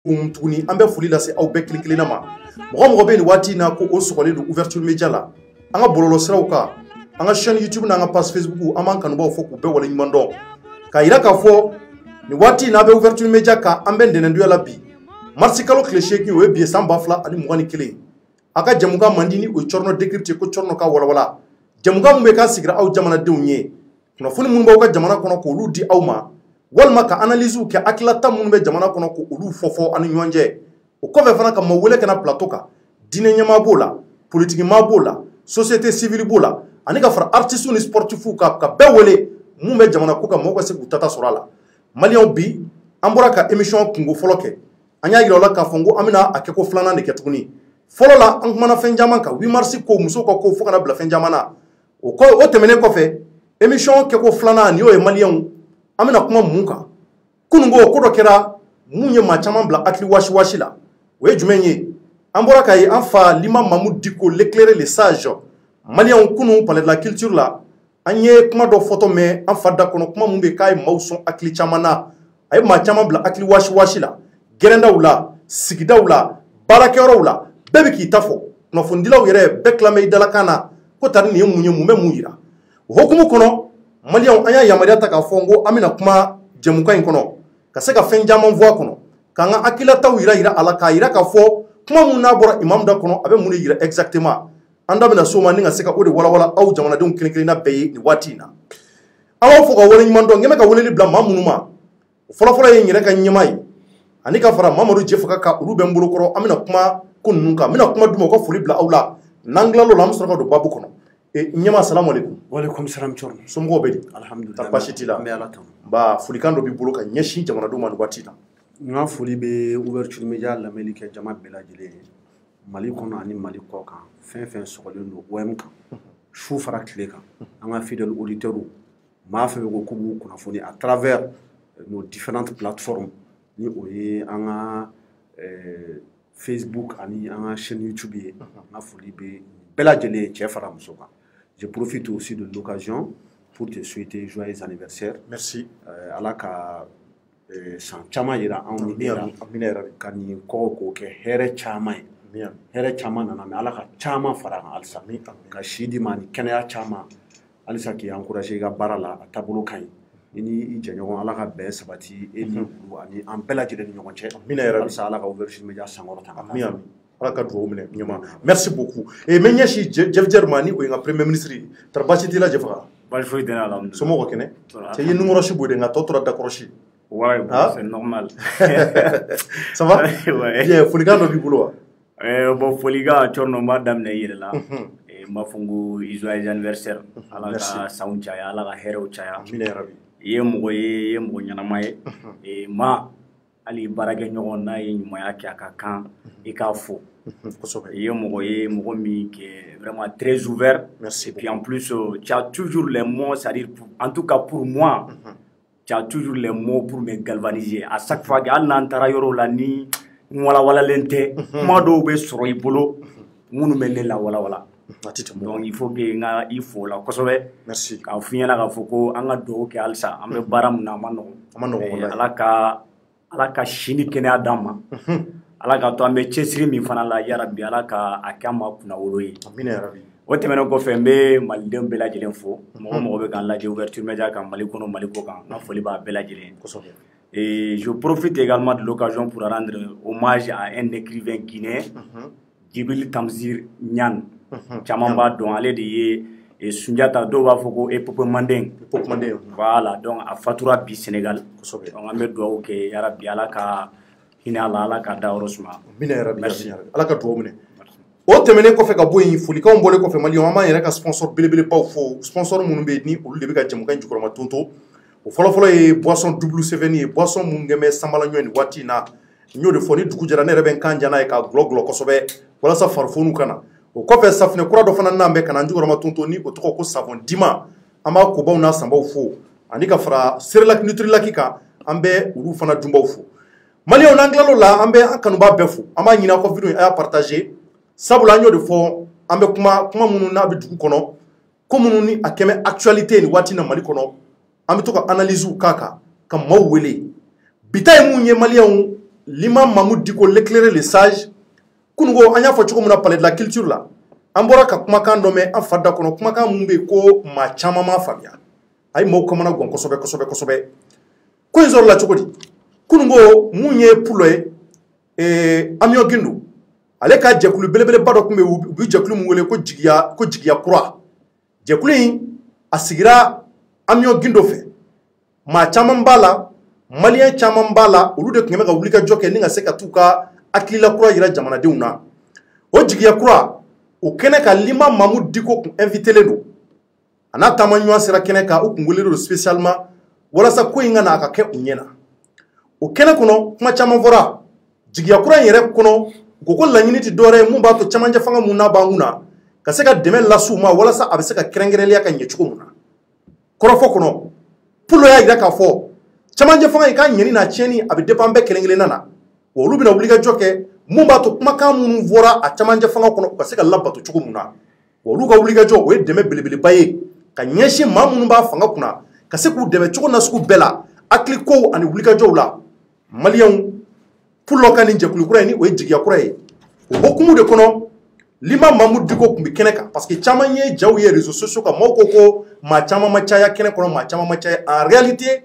tuguni an bɛ foli lase aw bɛɛ kelen kelenna ma mɔgɔ mɔgɔ bɛ nin waati na ko o sɔgɔlen don ouverture média la an ka bɔlɔlɔsiraw kan an ka chaîne YouTube n'an ka page Facebook an b'an kanubaw fɔ k'u bɛɛ waleɲuman dɔn k'a yira k'a fɔ nin waati n'a bɛ ouverture média kan an bɛ ntɛnɛndonya la bi marisi kalo tile 8 o ye bi ye san 2021 a ka jamukan man di ni o ye Cɔrɔnɔ décrypté ko Cɔrɔnɔ ka walawala jamukan mun bɛ k'a sigira aw jamanadenw ye kunnafoni minnu b'aw ka jamana kɔnɔ k'olu di aw ma walima ka analysew kɛ hakililata minnu bɛ jamana kɔnɔ k'olu fɔ ani ɲɔgɔn cɛ o kɔfɛ fana ka maaw wele ka na plateau kan diinɛ ɲɛmaa b'o la politique maa b'o la société civile b'o la ani ka fara artistes ni sportifs ka bɛɛ wele mun bɛ jamana ko ka mɔgɔw ka se k'u tata sɔrɔ a la maliyɛnw bi an bɔra ka émission kungo fɔlɔ kɛ an y'a yira o la k'a fɔ n ko an bɛna a kɛ ko filanan de kɛ tuguni fɔlɔ la an kumana fɛn caman kan 8 mars ko musow ka ko fo kana bila fɛn caman na o tɛmɛnen kɔfɛ émission kɛ ko filanan ni y'o ye maliyɛnw an bɛna kuma mun kan kunungo ko dɔ kɛra mun ye maa caman bila hakili wasi la o ye jumɛn ye an bɔra k'a ye an fa Lima Mamu Diko l'éclairé le sage maliyɛnw kunu palais de la culture la an ye kuma dɔ fɔtɔ mɛn an fa da kɔnɔ kuma mun bɛ k'a ye maaw sɔn hakili caman na a ye maa caman bila hakili wasi la gɛrɛndaw la sigidaw la baarakɛyɔrɔw la bɛɛ bɛ k'i ta fɔ kunnafonidilaw yɛrɛ bɛɛ tilamɛ i dalakan na ko tari nin ye mun ye mun bɛ mun yira o hukumu kɔnɔ maliyɛnw an y'a yamaruya ta k'a fɔ n ko an bɛna kuma jɛmukan in kɔnɔ ka se ka fɛn caman fɔ a kɔnɔ k'an ka hakililataw yira a la k'a yira k'a fɔ kuma mun n'a bɔra imam da kɔnɔ a bɛ mun de yira exactement an da bɛna s'o ma ni ka se ka o de walawala aw jamanadenw kelen kelenna bɛɛ ye nin waati in na an b'aw fɔ ka waleɲuman dɔn n bɛ ka weleli bila maa minnu ma o fɔlɔfɔlɔ ye n yɛrɛ ka ɲɛmaa ye ani ka fara Mamadu Jɛfaga kan olu bɛ n bolokɔrɔ an bɛna kuma ko ninnu kan n bɛna kuma d'u ma u ka foli bila aw la n'an tilal'o la an bɛ sɔrɔ ka don baabu kɔnɔ ɲɛmaa salamu aleykum. Waleykum salam Cɔrɔnɔ. Somɔgɔw bɛ di? Alhamdulilayi. Basi t'i la. An bɛ Ala tanu. Ba folikan dɔ b'i bolo ka ɲɛsin jamanadenw ma nin waati la. N ka foli bɛ ouverture média lamɛnni kɛ jama bɛɛ lajɛlen ye Mali kɔnɔ ani Mali kɔ kan fɛn fɛn sɔgɔlen don OM kan su fara tile kan an ka fidèles auditeurs maa fɛn fɛn ko k'u b'u kunnafoni à travers nos différentes plateformes ni o ye an ka Facebook ani an ka chaîne YouTube ye n ka foli bɛ bɛɛ lajɛlen ye cɛ fara muso kan. Je profite aussi de l'occasion pour te souhaiter joyeux anniversaire. Merci. Ala ka san caman yira anw ni e la ka nin kɔgɔ k'o kɛ hɛrɛ caman ye. Hɛrɛ caman nana mɛ Ala ka caman fara a kan halisa ka si di ma ni kɛnɛya caman halisa k'i encourager i ka baara la a taabolo ka ɲi i ni i jɛɲɔgɔn Ala ka bɛn sabati e ni olu ani an bɛɛ lajɛlen ni ɲɔgɔn cɛ halisa Ala ka ouverture média sankɔrɔta. Ala ka dugawu minɛ ɲɛma merci beaucoup et mɛ ɲɛsi Jɛfjɛri ma ni o ye n ka premier ministre ye tara basi t'i la Jɛfaga. Basi foyi tɛ ne la alhamdulilayi. Somɔgɔw kɛnɛ cɛ i ye numérosi bɔ de nka tɔ tora dakɔrɔsi. Ouais, c'est normal. Ça va? Ouais. Bien, folikan dɔ b'i bolo wa? Bon, folikan Cɔrɔnɔ n b'a daminɛ i yɛrɛ la. N b'a fɔ n ko joyeux anniversaire. Ala ka sanw caya, Ala ka hɛrɛw caya. Amina yarabi. I ye mɔgɔ ye, i ye mɔgɔ ɲɛnama ye. Ma hali baarakɛɲɔgɔn n'a ye ɲumanya kɛ a ka kan i k'a fɔ. I ye mɔgɔ ye mɔgɔ min qui est vraiment très ouvert. Merci. Et puis en plus, tu as toujours les mots, c'est-à-dire en tout cas pour moi. Tu as toujours les mots pour me galvaniser. À chaque fois que hali n'an taara yɔrɔ la ni n walawalalen tɛ kuma dɔw bɛ sɔrɔ i bolo minnu bɛ ne la walawala. Donc il faut que n ka i fo o la kosɛbɛ. Merci. K'a f'i ɲɛna k'a fɔ ko an ka dugawu kɛ halisa an bɛ baara min na a ma nɔgɔn. A ma nɔgɔn walahi. Ala ka si ni kɛnɛya d'an ma. Ala k'a to an bɛ cɛsiri min fana la yarabi Ala ka a kɛ an ma kunnawolo ye. Amina yarabi. O tɛmɛnen kɔfɛ n bɛ malidenw bɛɛ lajɛlen fo mɔgɔ mɔgɔ bɛ k'an lajɛ ouverture média kan Mali kɔnɔ Mali kɔ kan n ka foli b'a bɛɛ lajɛlen ye. Et je profite également de l'occasion pour rendre hommage à un écrivain guinéen Djibril Tamsir Niane. Caman b'a dɔn ale de ye Sunjata dɔw b'a fɔ ko epopée Mandeng. Voilà donc a fatura bi Sénégal. Donc an bɛ dugawu kɛ yarabi Ala ka hinɛ a la Ala ka dayɔrɔ suma. Amina yarabi. Merci. Ala ka dugawu minɛ. O tɛmɛnen kɔfɛ ka bɔ yen folikanw bɔlen kɔfɛ maliyɛnw an b'an yɛrɛ ka sponsor belebelebaw fo sponsor minnu bɛ yen ni olu de bɛ ka jɛmukan in jukɔrɔma tonto o fɔlɔfɔlɔ ye boisson WC ye boisson minnu kɛ bɛ sanbala ɲɔgɔn nin waati in na n y'o de fɔ ni dugu jɛra ne yɛrɛ bɛ n kan diya n'a ye k'a gulɔ kosɛbɛ walasa farifoniw ka na o kɔfɛ safunɛ kura dɔ fana n'an bɛ ka na n jukɔrɔma tonto ni o tɔgɔ ko savon dima an b'a kobaw n'a sanbaw fo ani ka fara Cerelac Nutrilaki kan an bɛ olu fana dunbaw fo maliyɛnw n'an tilal'o la an bɛ an kanubaa bɛɛ fo an b'a ɲini aw ka vidéo in a y'a partager sabula an y'o de fɔ an bɛ kuma minnu n'a bɛ dugu kɔnɔ ko minnu ni a kɛmɛ actualité nin waati na Mali kɔnɔ an bɛ to ka analysew k'a kan ka maaw wele bi ta ye mun ye maliyɛnw l'imam Mahmoud Diko l'éclairé les sages kungo anya fo choko muna parler de la culture là ambora ka kuma kan do me afada kono kuma kan mumbe ko ma chama ma famia ay mo ko mana gon kosobe ko izor la choko di kungo munye puloy amio gindu ale ka jekulu belebele bado kumbe ubi jekulu mungole ko jigiya kura jekulu asigira amio gindo fe ma chama mbala malien chama mbala ulu de kungeme ka wulika joke ninga seka tuka akila kura yira jamana deuna o jigiya kura o kene ka l'imam Mahmoud Diko invité le do ana tamanyo sera kene ka o kungulero spécialement wala sa ko inga na ka ke unyena o kene kono kuma chama vora jigiya kura yere kono ko lañini ti dore mu ba to chama jafanga mu na banguna ka seka demel la suma wala sa abe seka krengerele ka nyechuko muna korofo kono pulo ya ira ka fo chama jafanga ka nyeni na cheni abe depambe kelengele nana wolu bina obliga joke mumba to maka munu vora a chamanje fanga kono ka seka labba to chuku muna wolu ka obliga jo we deme belebele baye ka nyeshi mamunu ba fanga kuna ka seku deme chuku na suku bela akliko ani obliga jo la malion pulo kan nje kulikura ni we jigiya kuraye okumu de kono l'imam Mahmoud Diko kumbi keneka parce que chamanye jawiye réseaux sociaux ka moko ko ma chama machaya kene kono ma chama machaya en réalité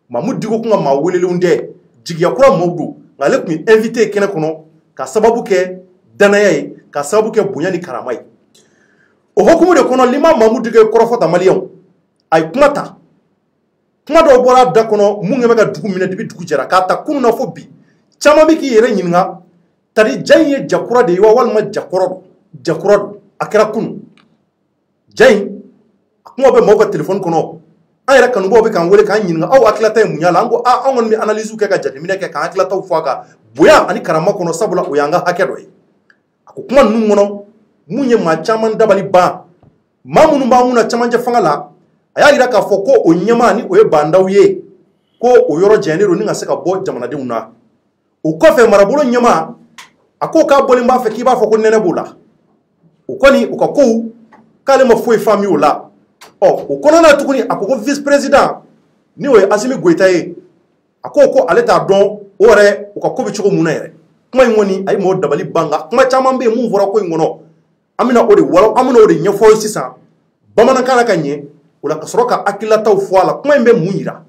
Mahmoud Diko kunga ma welele unde jigiya kura mawdu ngale kumi invité kene kono ka sababu ke danayay ka sababu ke bunyani karamay o hokumu de kono l'imam Mahmoud Diko korofota malion ay kumata kuma do bora da kono mungeme ka dugu mine dibi dugu jera ka ta kunu na fo bi chama biki yere nyinga tari jaye jakura de wa walma jakura akira kunu jayi kuma be moko telephone kono ayra kanu bo be kan wele kan nyinga aw akila tay munyala ango a ongon mi analyse ke ka jati mine ke kan akila taw faka boya ani karama kono sabula o yanga hakedo e ako kuma nun ngono munye ma chaman dabali ba mamunu ba muna chaman je fangala aya ira ka foko o nyama ni o e bandawye ko o yoro jenero ni ngaseka bo jamana de una o ko fe marabolo nyama ako ka boli mba fe ki ba foko nene bula o koni o ka ko kale ma foi famille o la o kono na tukuni akoko vice président ni o Assimi Goïta e akoko aleta don ore o ka ko bi chuko munere kuma ngoni ay mo dabali banga kuma chamambe mu vora ko ngono amina o de wala amina o de nyefo sisa bamana kala kanye wala kasroka akila taw foala kuma mbe munyira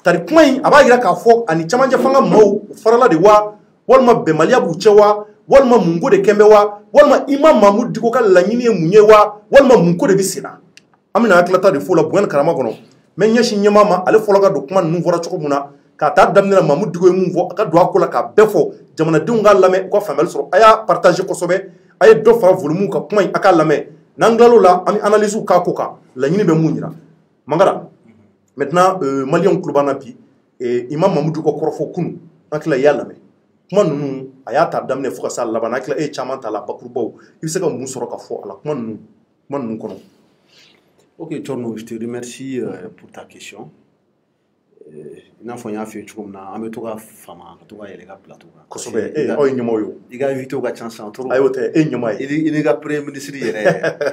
tari kuma aba yira ka fo ani chamanje fanga mo farala de wa walma be malia bu chewa walma mungo de kembewa walma imam Mahmoud Diko ka lanyini munyewa walma munko de bisina amina akila taw de fola buan karama kono men nyeshi nyama ale fologa do kuma nu vora choko muna ka ta damna Mahmoud Diko mu vo ka do akola ka befo jamana dunga lame ko famel so aya partager ko sobe ay do fa volume ka kuma aka lame nanglalo la ami analyse ka koka la nyini be munyira mangara maintenant malion klubana pi imam Mahmoud Diko korofo kunu akla yalla me kuma nunu aya ta damne fuka sal la bana akla chaman ta la bakurbo il ka mun soro ka fo ala kuma nunu kono. Ok, Thorno, je te remercie pour ta question. Ina fo nya fi chukum na ame to ga fama to ga yele ga plateau ga kosobe o nyimo yo iga invité ga chanson to ayote nyimo ay ini ga premier ministre yere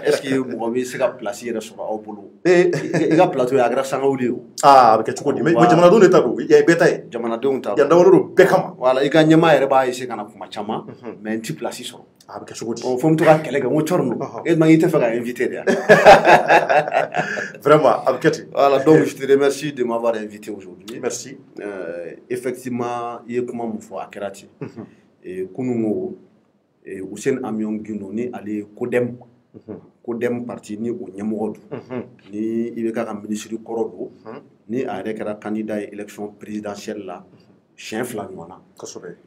est-ce que mo bi se ga place yere so au bolo iga plateau ya gra sanga wuli ke chuko di me jamana do neta ko ya beta e jamana do nta ya ndawolo bekama wala iga nyama yere ba ise kana kuma chama mais ti place so ke chuko di on fom to ga kele ga mo Thorno et ma yite fa ga invité dia vraiment abketi voilà donc je te remercie de m'avoir invité aujourd'hui. Merci. Effectivement, il y a comment mon frère Kerati. Et Kunungo, et Hussein Amion Gunoni, allez Kodem parti ni au Nyamorod, ni il y a un ministre du Korodo, ni avec un candidat à l'élection présidentielle là, chien flamana.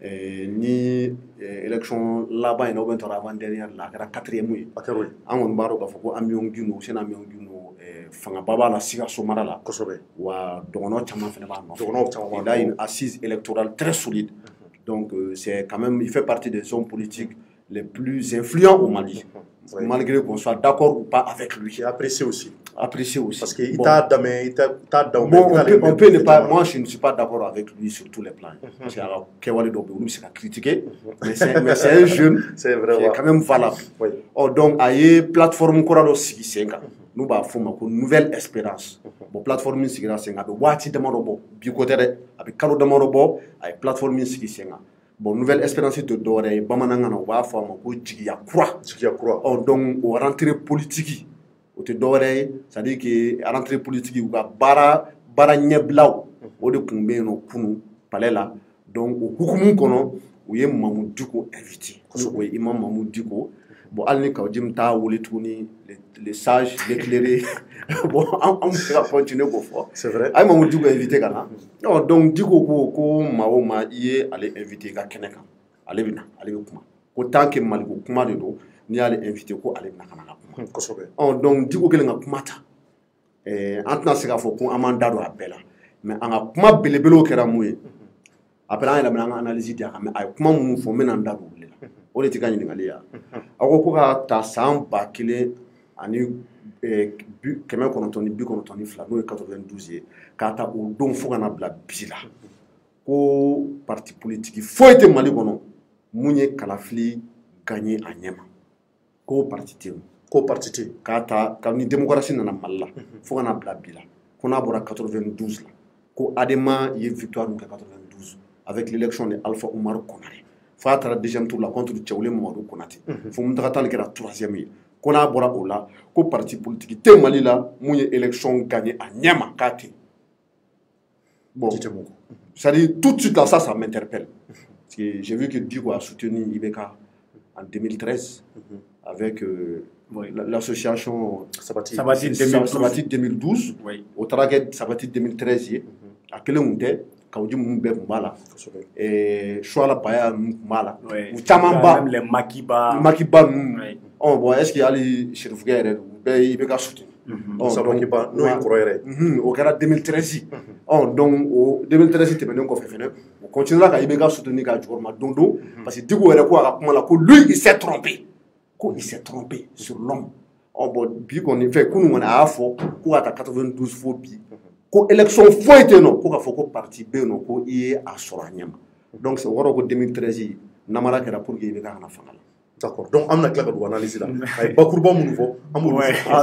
Ni élection là-bas, il y a un avant dernière là, la quatrième oui. En baro ka foko Amion Guno, Hussein Amion Guno. Fanga baba la siga somara la wa dogono chama fene ba no il a une assise électorale très solide donc c'est quand même il fait partie des hommes politiques les plus influents au Mali malgré qu'on soit d'accord ou pas avec lui apprécié aussi parce que il t'a damé on peut ne pas moi je ne suis pas d'accord avec lui sur tous les plans c'est alors Kewali Dobe lui c'est à critiquer mais c'est un jeune c'est vrai qui est quand même valable donc aye plateforme korado sigi senga nous ba fuma ko nouvelle espérance bo plateforme sigi senga be wati de morobo bi côté de avec kalo de morobo ay plateforme sigi senga bon nouvelle espérance de dɔwɛrɛ bamanankan na u b'a fɔ a ma ko jigiya kura donc o rentrée politique o tɛ dɔwɛrɛ ye c'est à dire que rentrée politique u ka baara ɲɛbilaw o de tun bɛ yen nɔ kunun palais la donc o hukumu kɔnɔ u ye Mamu Diko invité o ye Imam Mamu Diko bon hali ni Kawujim t'a wele tuguni les sages l'éclairé bon an bɛ se ka continuer k'o fɔ c'est vrai a ye Mamu Diko invité ka na donc Diko ko maa o maa i ye ale invité ka kɛnɛ kan ale bɛ na ale bɛ kuma ko tant que Maliko kuma de don n'i y'ale invité ko ale bɛ na ka na ka kuma kosɛbɛ donc Diko kɛlen ka kuma ta an tɛna se k'a fɔ ko an m'an da don a bɛɛ la mais an ka kuma belebelew kɛra mun ye après an yɛrɛ bɛna an ka analyse di a kan mais a ye kuma minnu fɔ n bɛna n da don olu la o de tɛ ka ɲininkali ye a ko ka ta san 1992 n'o ye 92 ye k'a ta o don fo ka na bila bi la ko parti politique foyi tɛ Mali kɔnɔ mun ye kalafili gagné a ɲɛma ko parti tɛ yen ko parti tɛ yen k'a ta kabini démocratie nana Mali la fo ka na bila bi la ko n'a bɔra 92 la ko Adema ye victoire min kɛ 92 avec l'élection de Alpha Oumar Konaré fo a taara deuxième tour la contre Cɛwole Mamadou Konate fo Mutakatali kɛra troisième ye ko n'a bɔra o la ko parti politique tɛ Mali la mun ye élection gagné a ɲɛma k'a tɛ bon c'est-à-dire tout de suite là ça m'interpelle parce que j'ai vu que Diko a soutenu IBK en 2013 avec l'association Sabati 2012 au Taraguet Sabati 2013 ye a kelen mun tɛ Kawujim mun bɛɛ tun b'a la Suala Baya ninnu tun b'a la u caman ba Makiba ninnu bon est-ce que hali Serifukɛ yɛrɛ u bɛɛ IBK soutenu Makiba n'o ye kɔrɔ yɛrɛ o kɛra 2013 donc o 2013 tɛmɛnen kɔfɛ fɛnɛ o continuera ka IBK soutenu ka jukɔrɔma don don parce que Diko yɛrɛ ko a ka kuma la ko lui il s'est trompé ko il s'est trompé sur l'homme bon bi kɔni fɛ kunun kɔni a y'a fɔ ko ka taa 92 fo bi ko élection foyi tɛ yen nɔ ko k'a fɔ ko parti bɛ yen nɔ ko i ye a sɔrɔ a ɲɛ ma donc c'est o kɔrɔ ko 2013 namara kɛra pour que IBK kana fanga la d'accord donc an bɛna tila ka don analyse la a ye bakuruba minnu fɔ an b'olu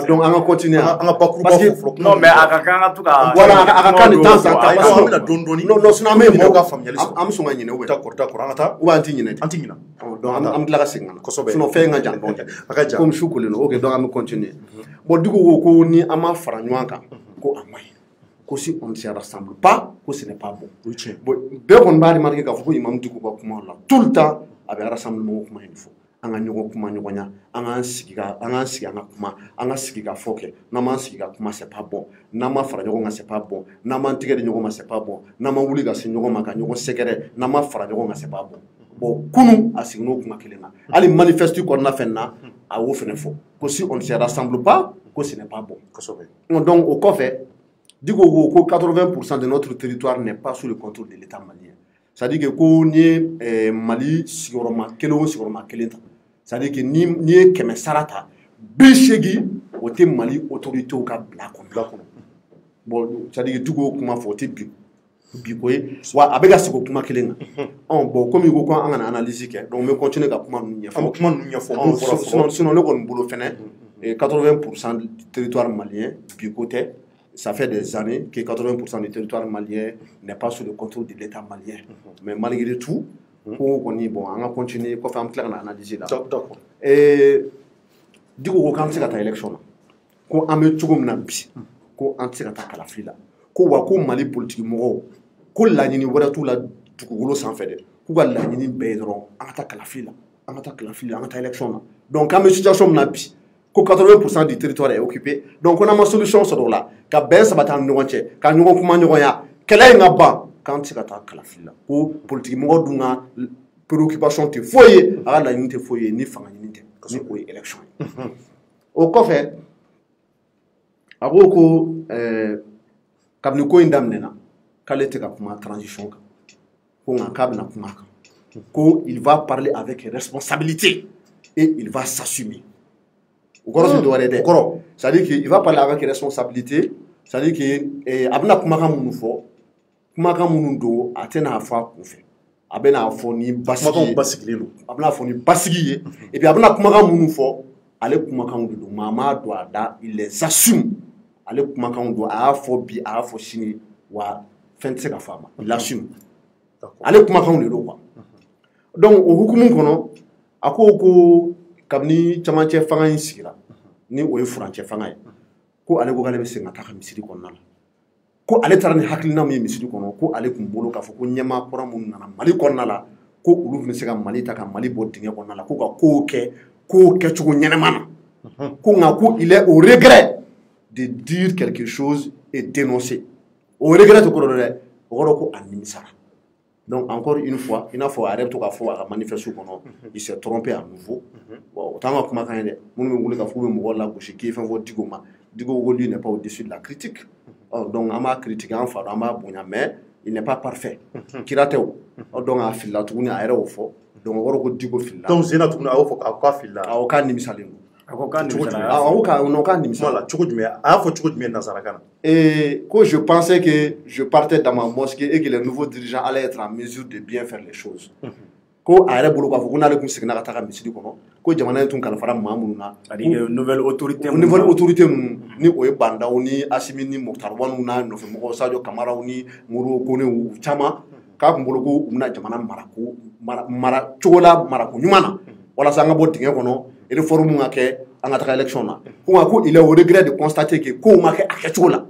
donc an ka continuer an ka bakuruba fɔ non mais a ka kan ka to ka voilà a ka kan nin temps sa an bɛna dɔɔni dɔɔni non sinon an bɛ mɔgɔw ka faamuyali sɔrɔ an bɛ sɔn ka ɲinɛ ou bien d'accord an ka taa ou bien an tɛ ɲinɛ an tɛ ɲinɛ donc an bɛ tila ka segin ka na kosɛbɛ sinon fɛn ka jan dɔɔni a ka jan comme su kolen don ok donc an bɛ continuer bon Diko ko ni an ma fara ɲɔgɔn kan ko a man ɲi ko si on ne se rassemble pas ko ce n'est pas bon bon bɛɛ kɔni b'a remarquer k'a fɔ ko Imam Diko ka kuma la tout le temps a bɛ rassemblement kuma in fɔ an ka ɲɔgɔn kuma ɲɔgɔnya an k'an sigi an ka kuma an ka sigi ka fɔ kɛ n'an m'an sigi ka kuma c'est pas bon n'an ma fara ɲɔgɔn kan c'est pas bon n'an m'an tigɛ di ɲɔgɔn ma c'est pas bon n'an ma wuli ka se ɲɔgɔn ma ka ɲɔgɔn sɛgɛrɛ n'an ma fara ɲɔgɔn kan c'est pas bon bon kunun a sigin'o kuma kelen na hali manifeste kɔnɔna fɛn na a y'o fɛnɛ fɔ ko si on ne se rassemble pas ko ce n'est pas bon kosɛbɛ donc o kɔfɛ Diko ko 80% de notre territoire n'est pas sous le contrôle de l'État malien c'est-à-dire que ko ni ye Mali sigiyɔrɔma kelen o sigiyɔrɔma kelen ta c'est-à-dire que ni ye 100 sara ta 80 o tɛ Mali autorités ka bila kɔnɔ bon c'est-à-dire que Diko kuma fɔ o tɛ bi ko ye wa a bɛ ka sigi o kuma kelen kan bon comme i ko ko an kana analyse kɛ donc n bɛ continuer ka kuma ninnu ɲɛfɔ an bɛ kuma ninnu ɲɛfɔ sinon ne kɔni bolo fɛnɛ 80% du territoire malien bi ko tɛ ça fait des années que 80% du territoire malien n'est pas sous le contrôle de l'État malien. Mais malgré tout, on a continué, on a fait une analyse là. D'accord. Et du coup, quand on a l'élection, quand on a mis tout le monde, quand on a fait la file là, quand on a Mali politique, quand on a dit tout là, tout le monde s'en fait. Quand on a dit on a fait la file là, on a fait la file là, on a fait l'élection là. Donc quand on a une situation là, 80% du territoire est occupé. Donc on a ma solution sur là. Ka ben sabata ni ɲɔgɔn cɛ ka ɲɔgɔn kuma ɲɔgɔn ya kɛlɛ in ka ban k'an tɛ se ka taa kalafili la ko politique mɔgɔ dun ka préoccupation tɛ foyi ye a ka laɲini tɛ foyi ye ni fanga ɲini tɛ ni o ye élection ye o kɔfɛ a ko kabini ko in daminɛna k'ale tɛ ka kuma transition kan ko nka k'a bɛna kuma kan ko il va parler avec responsabilité et il va s'assumer o kɔrɔ tɛ dɔwɛrɛ dɛ o kɔrɔ c'est-à-dire que il va parler avec responsabilité c'est-à-dire que a bɛna kumakan minnu fɔ kumakan minnu don a tɛna fɔ a kun fɛ a bɛna fɔ ni basigi ye basigilen don a bɛna fɔ ni basigi ye et puis a bɛna kumakan minnu fɔ ale kumakanw de don maa m'a don a da il les assume ale kumakanw don a y'a fɔ bi a y'a fɔ sini wa fɛn tɛ se ka fɔ a ma il assume ale kumakanw de don quoi donc o hukumu kɔnɔ a ko kabini camancɛ fanga in sigira ni o ye furancɛ fanga ye ko ale ko k'ale bɛ segin ka taa ka misiri kɔnɔna la ko ale taara ni hakilina min ye misiri kɔnɔ ko ale tun bolo k'a fɔ ko ɲɛmaa kura minnu nana Mali kɔnɔna la ko olu tun bɛ se ka Mali ta ka Mali bɔ dingɛ kɔnɔna la ko ka kow kɛcogo ɲɛnɛma na ko nka ko il est au regret de dire quelque chose et dénoncer au regret tɛ kɔrɔ dɛ o kɔrɔ ko a nimisara donc encore une fois il n'a fɔ a yɛrɛ bɛ to k'a fɔ a ka manifeste kɔnɔ il s'est trompé à nouveau bon o t'an ka kumakan ye dɛ minnu bɛ wuli ka fɔ u bɛ mɔgɔw lagosi k'i ye fɛn fɔ Diko ma Diko ko lui n'est pas au-dessus de la critique donc an b'a critiquer an fa don an b'a bonya mais il n'est pas parfait kira tɛ o donc a filila tuguni a yɛrɛ y'o fɔ donc o kɔrɔ ko Diko filila donc Zena tuguni a y'o fɔ k'a filila awɔ k'a nimisalen don a ko k'a nimisala cogo jumɛn a y'a fɔ cogo jumɛn nanzarakan na et que je pensais que je partais dans ma mosquée et que les nouveaux dirigeants allaient être en mesure de bien faire les choses ko a yɛrɛ bolo k'a fɔ ko n'ale tun seginna ka taa ka misiri kɔnɔ ko jamana in tun kalifara maa minnu na nouvelle autorité ninnu ni o ye Bandaw ni Asimi ni Moktar Wanu n'a nɔfɛmɔgɔw Sadio Kamaraw ni Modibo Konew caman k'a tun bolo ko u bɛna jamana mara cogo la marako ɲuman na walasa an ka bɔ dingɛ kɔnɔ réforme ka kɛ an ka taga élection na ko nka ko il est au regret de constater que kow ma kɛ a kɛcogo la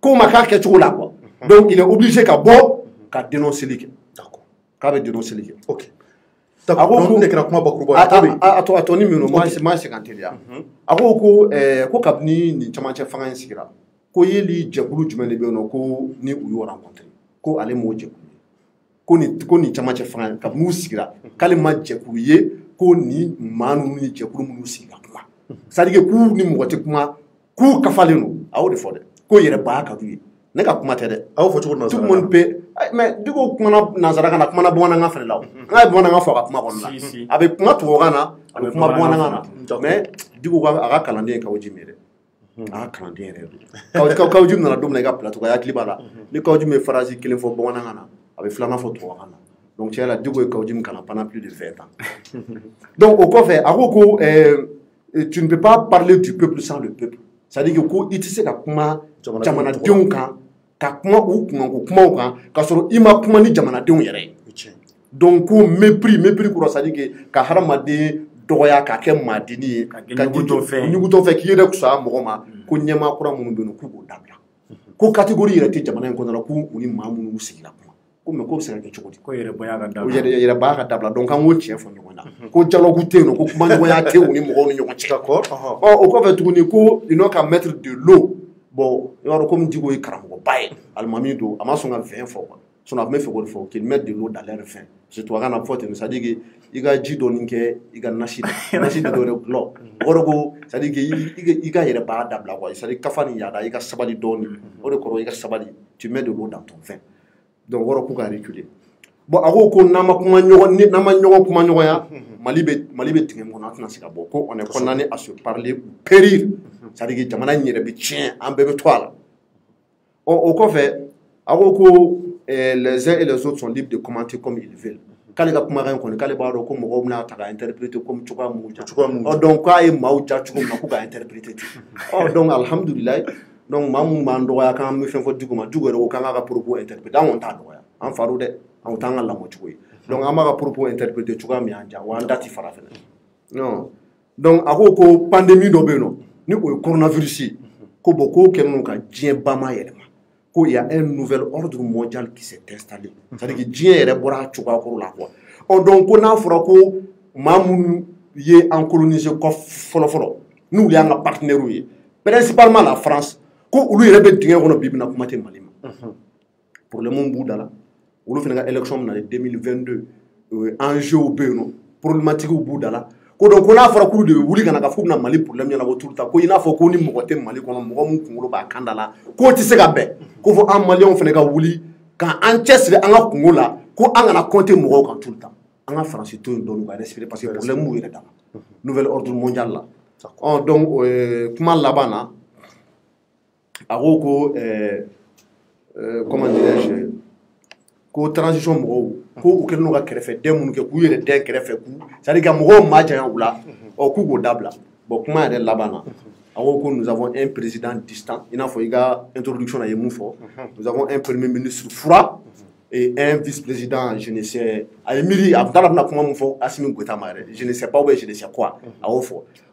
kow ma kɛ a kɛcogo la quoi donc il est obligé ka bɔ ka dénonceli kɛ k'a bɛ dénonceli kɛ ok a ko ne kɛra kuma bakuruba a tɔ ni minnu maa segin an teliya a ko kabini nin camancɛ fanga in sigira ko yeli jɛkulu jumɛn de bɛ yen nɔ ko ni u y'o rencontré ko ale m'o jɛkulu ye ko nin camancɛ fanga in kabini u sigira k'ale ma jɛkulu ye ko ni maa ninnu ni jɛkulu minnu sigi ka kuma c'est à dire k'u ni mɔgɔ tɛ kuma k'u kafalen don a y'o de fɔ dɛ ko yɛrɛbaya ka d'u ye ne ka kuma tɛ dɛ a y'o fɔ cogo tout le monde peut mais Diko kumana nanzarakan na kumana bamanankan fana la o an ka bamanankan fɔ a ka kuma kɔnɔ la a bɛ kuma tubabukan na a bɛ kuma bamanankan na mais Diko a ka kalanden ye Kawoji min ye dɛ a ka kalanden yɛrɛ de Kawoji nana don min na i ka plateau a hakili b'a la ni Kawoji min ye phrase kelen fɔ bamanankan na a bɛ filanan fɔ tubabukan na donc tiɲɛ la Diko ye Kawoji min kalan pendant plus de 20 ans donc o kɔfɛ a ko tu ne peux pas parler du peuple sans le peuple c'est-à-dire que ko i tɛ se ka kuma jamanadenw kan ka kuma u kunkanko kumaw kan ka sɔrɔ i ma kuma ni jamanadenw yɛrɛ ye donc ko mépris kɔrɔ c'est-à-dire que ka hadamaden dɔgɔya k'a kɛ maadenni ye ka ɲugutɔ fɛ k'i yɛrɛ fisaya mɔgɔ ma ko ɲɛmaa kura minnu bɛ yen nɔ k'u k'o dabila ko catégorie yɛrɛ tɛ jamana in kɔnɔna la k'u ni maa minnu sigira kuma ko mais ko bɛ se ka kɛ cogo di ko yɛrɛbaya ka dabila donc an k'o tiɲɛ fɔ ɲɔgɔn na ko dialogue tɛ yen nɔ ko kuma ɲɔgɔnya tɛ u ni mɔgɔw ni ɲɔgɔn cɛ o kɔfɛ tuguni ko ils n'ont qu'à mettre de l'eau bon i b'a dɔn komi Diko ye karamɔgɔba ye alimami don a ma sɔn ka vin fɔ quoi sinon a tun bɛ fɛ k'o de fɔ qu'ils mettent de l'eau dans leur vin surtout a kana fɔ ten c'est à dire que i ka ji dɔɔni kɛ i ka nasi de dɔwɛrɛ gulɔ o kɔrɔ ko c'est à dire que i ka yɛrɛbaya dabila quoi c'est à dire kafa ni yaada i ka sabali dɔɔni o de kɔrɔ i ka sabali tu mets de l'eau dans ton vin donc o kɔrɔ k'u ka reculer bon a ko n'an ma ɲɔgɔn kuma ɲɔgɔnya Mali bɛ dingɛ min kɔnɔ an tɛna se ka bɔ ko on est condamné à se parler ou périr c'est à dire que jamana in yɛrɛ bɛ tiɲɛ an bɛɛ bɛ to a la o kɔfɛ a ko les uns et les autres sont libres de commenter comme ils veulent k'ale ka kumakan in kɔni k'ale b'a dɔn ko mɔgɔw bɛna ta ka interpréter comme cogoya mun ja donc k'a ye maaw ja cogo min na k'u ka interpréter ten donc alhamdulilayi donc maa minnu b'an dɔgɔya k'an bɛ fɛn fɔ Diko ma Diko yɛrɛ ko k'an k'a ka propos interpréter an kɔni t'a dɔgɔya an fa don dɛ an t'an ka lamɔ cogo ye donc an b'a ka propos interpréter cogoya min y'an ja wa an da tɛ fara fɛnɛ non donc a ko pandémie dɔ bɛ yen nɔ ni o ye coronavirus ye ko bon k'o kɛlen don ka diɲɛ ba ma yɛlɛma ko il y a un nouvel ordre mondial qui s'est installé c'est-à-dire que diɲɛ yɛrɛ bɔra a cogoya kɔrɔ la quoi donc ko n'a fɔra ko maa minnu ye an coloniser kɔ fɔlɔ n'olu y'an ka partenaires ye principalement la France ko olu yɛrɛ bɛ dingɛ kɔnɔ bi bɛna kuma tɛ Mali ma problème b'u da la olu fana ka élection bɛ nalen 2022 enjeux bɛ yen nɔ problématique b'u da la ko donc ko n'a fɔra k'olu de bɛ wuli ka na ka fɔ u bɛna Mali problème ɲɛnabɔ tout le temps ko i n'a fɔ ko ni mɔgɔ tɛ Mali kɔnɔ mɔgɔ min kunkolo b'a kan da la k'o tɛ se ka bɛn ko fɔ an maliyɛnw fana ka wuli k'an cɛsiri an ka kungo la ko an kana compter mɔgɔw kan tout le temps an ka Faransi to yen dɔɔni ka respirer parce que problème b'u yɛrɛ da la nouvel ordre mondial la donc kuma laban na a ko comment dirais-je ko transition mɔgɔw ko u kɛlen don ka kɛrɛfɛdɛn minnu kɛ k'u yɛrɛ dɛn kɛrɛfɛ c'est à dire ka mɔgɔw ma janya u la k'u k'o dabila bon kuma yɛrɛ laban na a ko nous avons un président distant i n'a fɔ i ka introduction na ye mun fɔ nous avons un premier ministre froid et un vice-président, je ne sais, je ne sais pas où je ne sais quoi.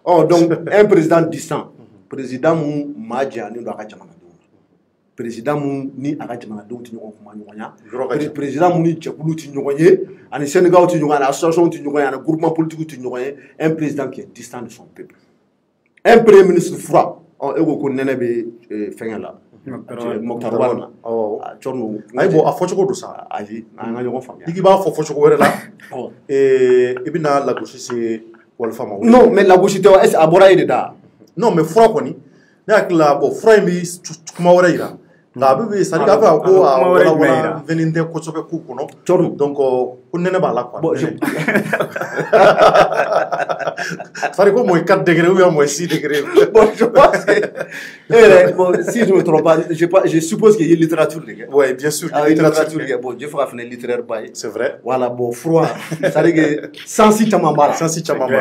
Oh, donc, un président distant, président mou maja ni doaka jamana do président mou ni aga jamana do ti ñoko kuma ñonya président mou ni tchekulu ti ñokoye ani Sénégal ti ñokoye association ti ñokoye ani groupement politique ti ñokoye un président qui est distant de son peuple un premier ministre froid on ego ko nene be fengala Mokhtar Wane chorno ay bo a fochoko do sa aji nga ñoko fam digi ba fo fochoko were la ibina la gauche c'est wal fama non mais la gauche te est abora ide da non mais fura koni ne akila bo fura mi kuma wɛrɛ yira nka bɛ sani k'a fɛ ko wala venin tɛ kosɛbɛ ku kɔnɔ donc ko nɛnɛ b'a la quoi sari ko moins 4 degrés ou bien moins 6 degrés bon je pense que bon si je me trompe pas je suppose qu'il y a littérature les gars ouais bien sûr littérature les gars bon je ferai faire littéraire bail c'est vrai voilà bon froid ça veut dire sens chamamba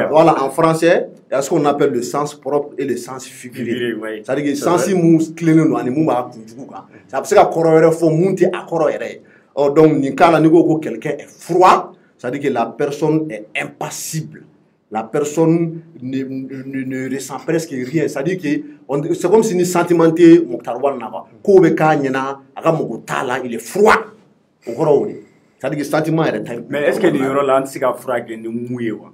voilà en français il y a ce qu'on appelle le sens propre et le sens figuré ça veut dire sens mou clé no ani mou ba kunjugu kan ça peut se ka kɔrɔ wɛrɛ fɔ mun tɛ a kɔrɔ yɛrɛ oh donc nin cas là ni ko ko quelqu'un est froid ça veut dire que la personne est impassible la personne ne ressent presque rien ça veut dire que c'est comme si ni sentimenté Mokhtar Wane na quoi ko be ka ɲɛna a ka mɔgɔ t'a la il est froid o kɔrɔ o de ça veut dire que sentiment yɛrɛ ta mais est-ce que nin yɔrɔ la an tɛ se ka fura kɛ ni mun ye wa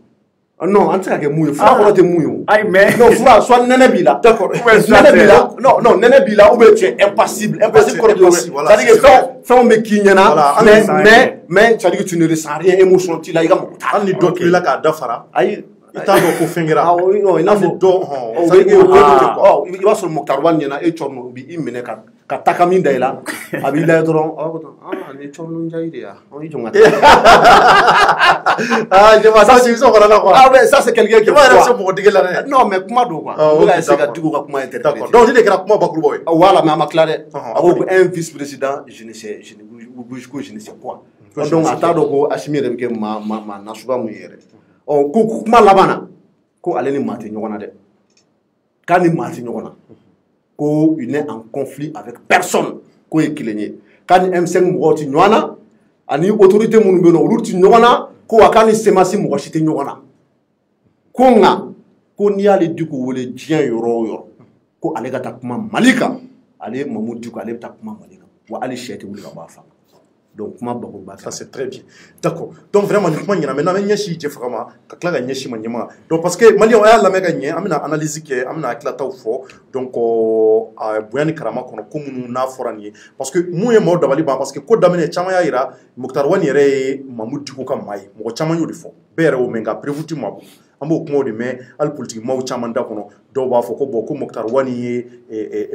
non an tɛ se ka kɛ mun ye fura kɔrɔ tɛ mun ye ayi mais non fura soit nɛnɛ b'i la d'accord nɛnɛ b'i la non nɛnɛ b'i la ou bien tu es impassible kɔrɔ de c'est à dire que fɛnw bɛ k'i ɲɛna mais ça veut dire que tu ne ressens rien émotion t'i la i ka mɔgɔ t'a la hali ni dɔ tilala k'a dafara ayi i t'a dɔn ko fɛn kɛra i n'a fɔ dɔ i b'a sɔrɔ Mokhtar Wane ɲɛna e cɔrɔnɔ u b'i minɛ ka taka min da i la a b'i lajɛ dɔrɔn nin cɔrɔnɔ njayi de ya i jɔn ka taa ça c'est ça voilà quoi ah ouais ça c'est quelqu'un qui va se mɔgɔ dege la dɛ non mais kuma do quoi on va essayer ka digu ka kuma interpréter donc ni de kɛra kuma bakuruba ye voilà mais a ma tila dɛ a ko un vice-président je ne sais quoi donc a t'a dɔn ko Assimi yɛrɛ bɛ kɛ maa nasuguya mun ye yɛrɛ ko kuma laban na ko ale ni maa tɛ ɲɔgɔn na dɛ k'a ni maa tɛ ɲɔgɔn na ko il n'est en conflit avec personne ko ye kelen ye k'a ni M5 mɔgɔw tɛ ɲɔgɔn na ani autorité minnu bɛ yen nɔ olu tɛ ɲɔgɔn na ko wa k'a ni semasi mɔgɔ si tɛ ɲɔgɔn na ko nka ko n'i y'ale Diko wele diɲɛ yɔrɔ o yɔrɔ ko ale ka taa kuma Mali kan ale Mamadou Diko ale bɛ taa kuma Mali kan wa hali sɛ tɛ wuli ka bɔ a fanga donc kuma bakuruba ça c'est très bien d'accord donc vraiment ni kuma ɲɛna maintenant an bɛ ɲɛsin Jɛfaga ma ka tila ka ɲɛsin ma ɲɛma donc parce que maliyɛnw a y'a lamɛn ka ɲɛ an bɛna analyse kɛ an bɛna hakilataw fɔ donc bonya ni karama kɔnɔ ko minnu n'a fɔra nin ye parce que mun ye maaw dabali ban parce que ko daminɛ caman y'a jira Mokhtar Wane yɛrɛ ye Mamadou Diko ka maa ye mɔgɔ caman y'o de fɔ bɛɛ yɛrɛ y'o mɛn nka prévu ti maa bolo an b'o kumaw de mɛn hali politique maaw caman da kɔnɔ dɔw b'a fɔ ko bon ko Mokhtar Wane ye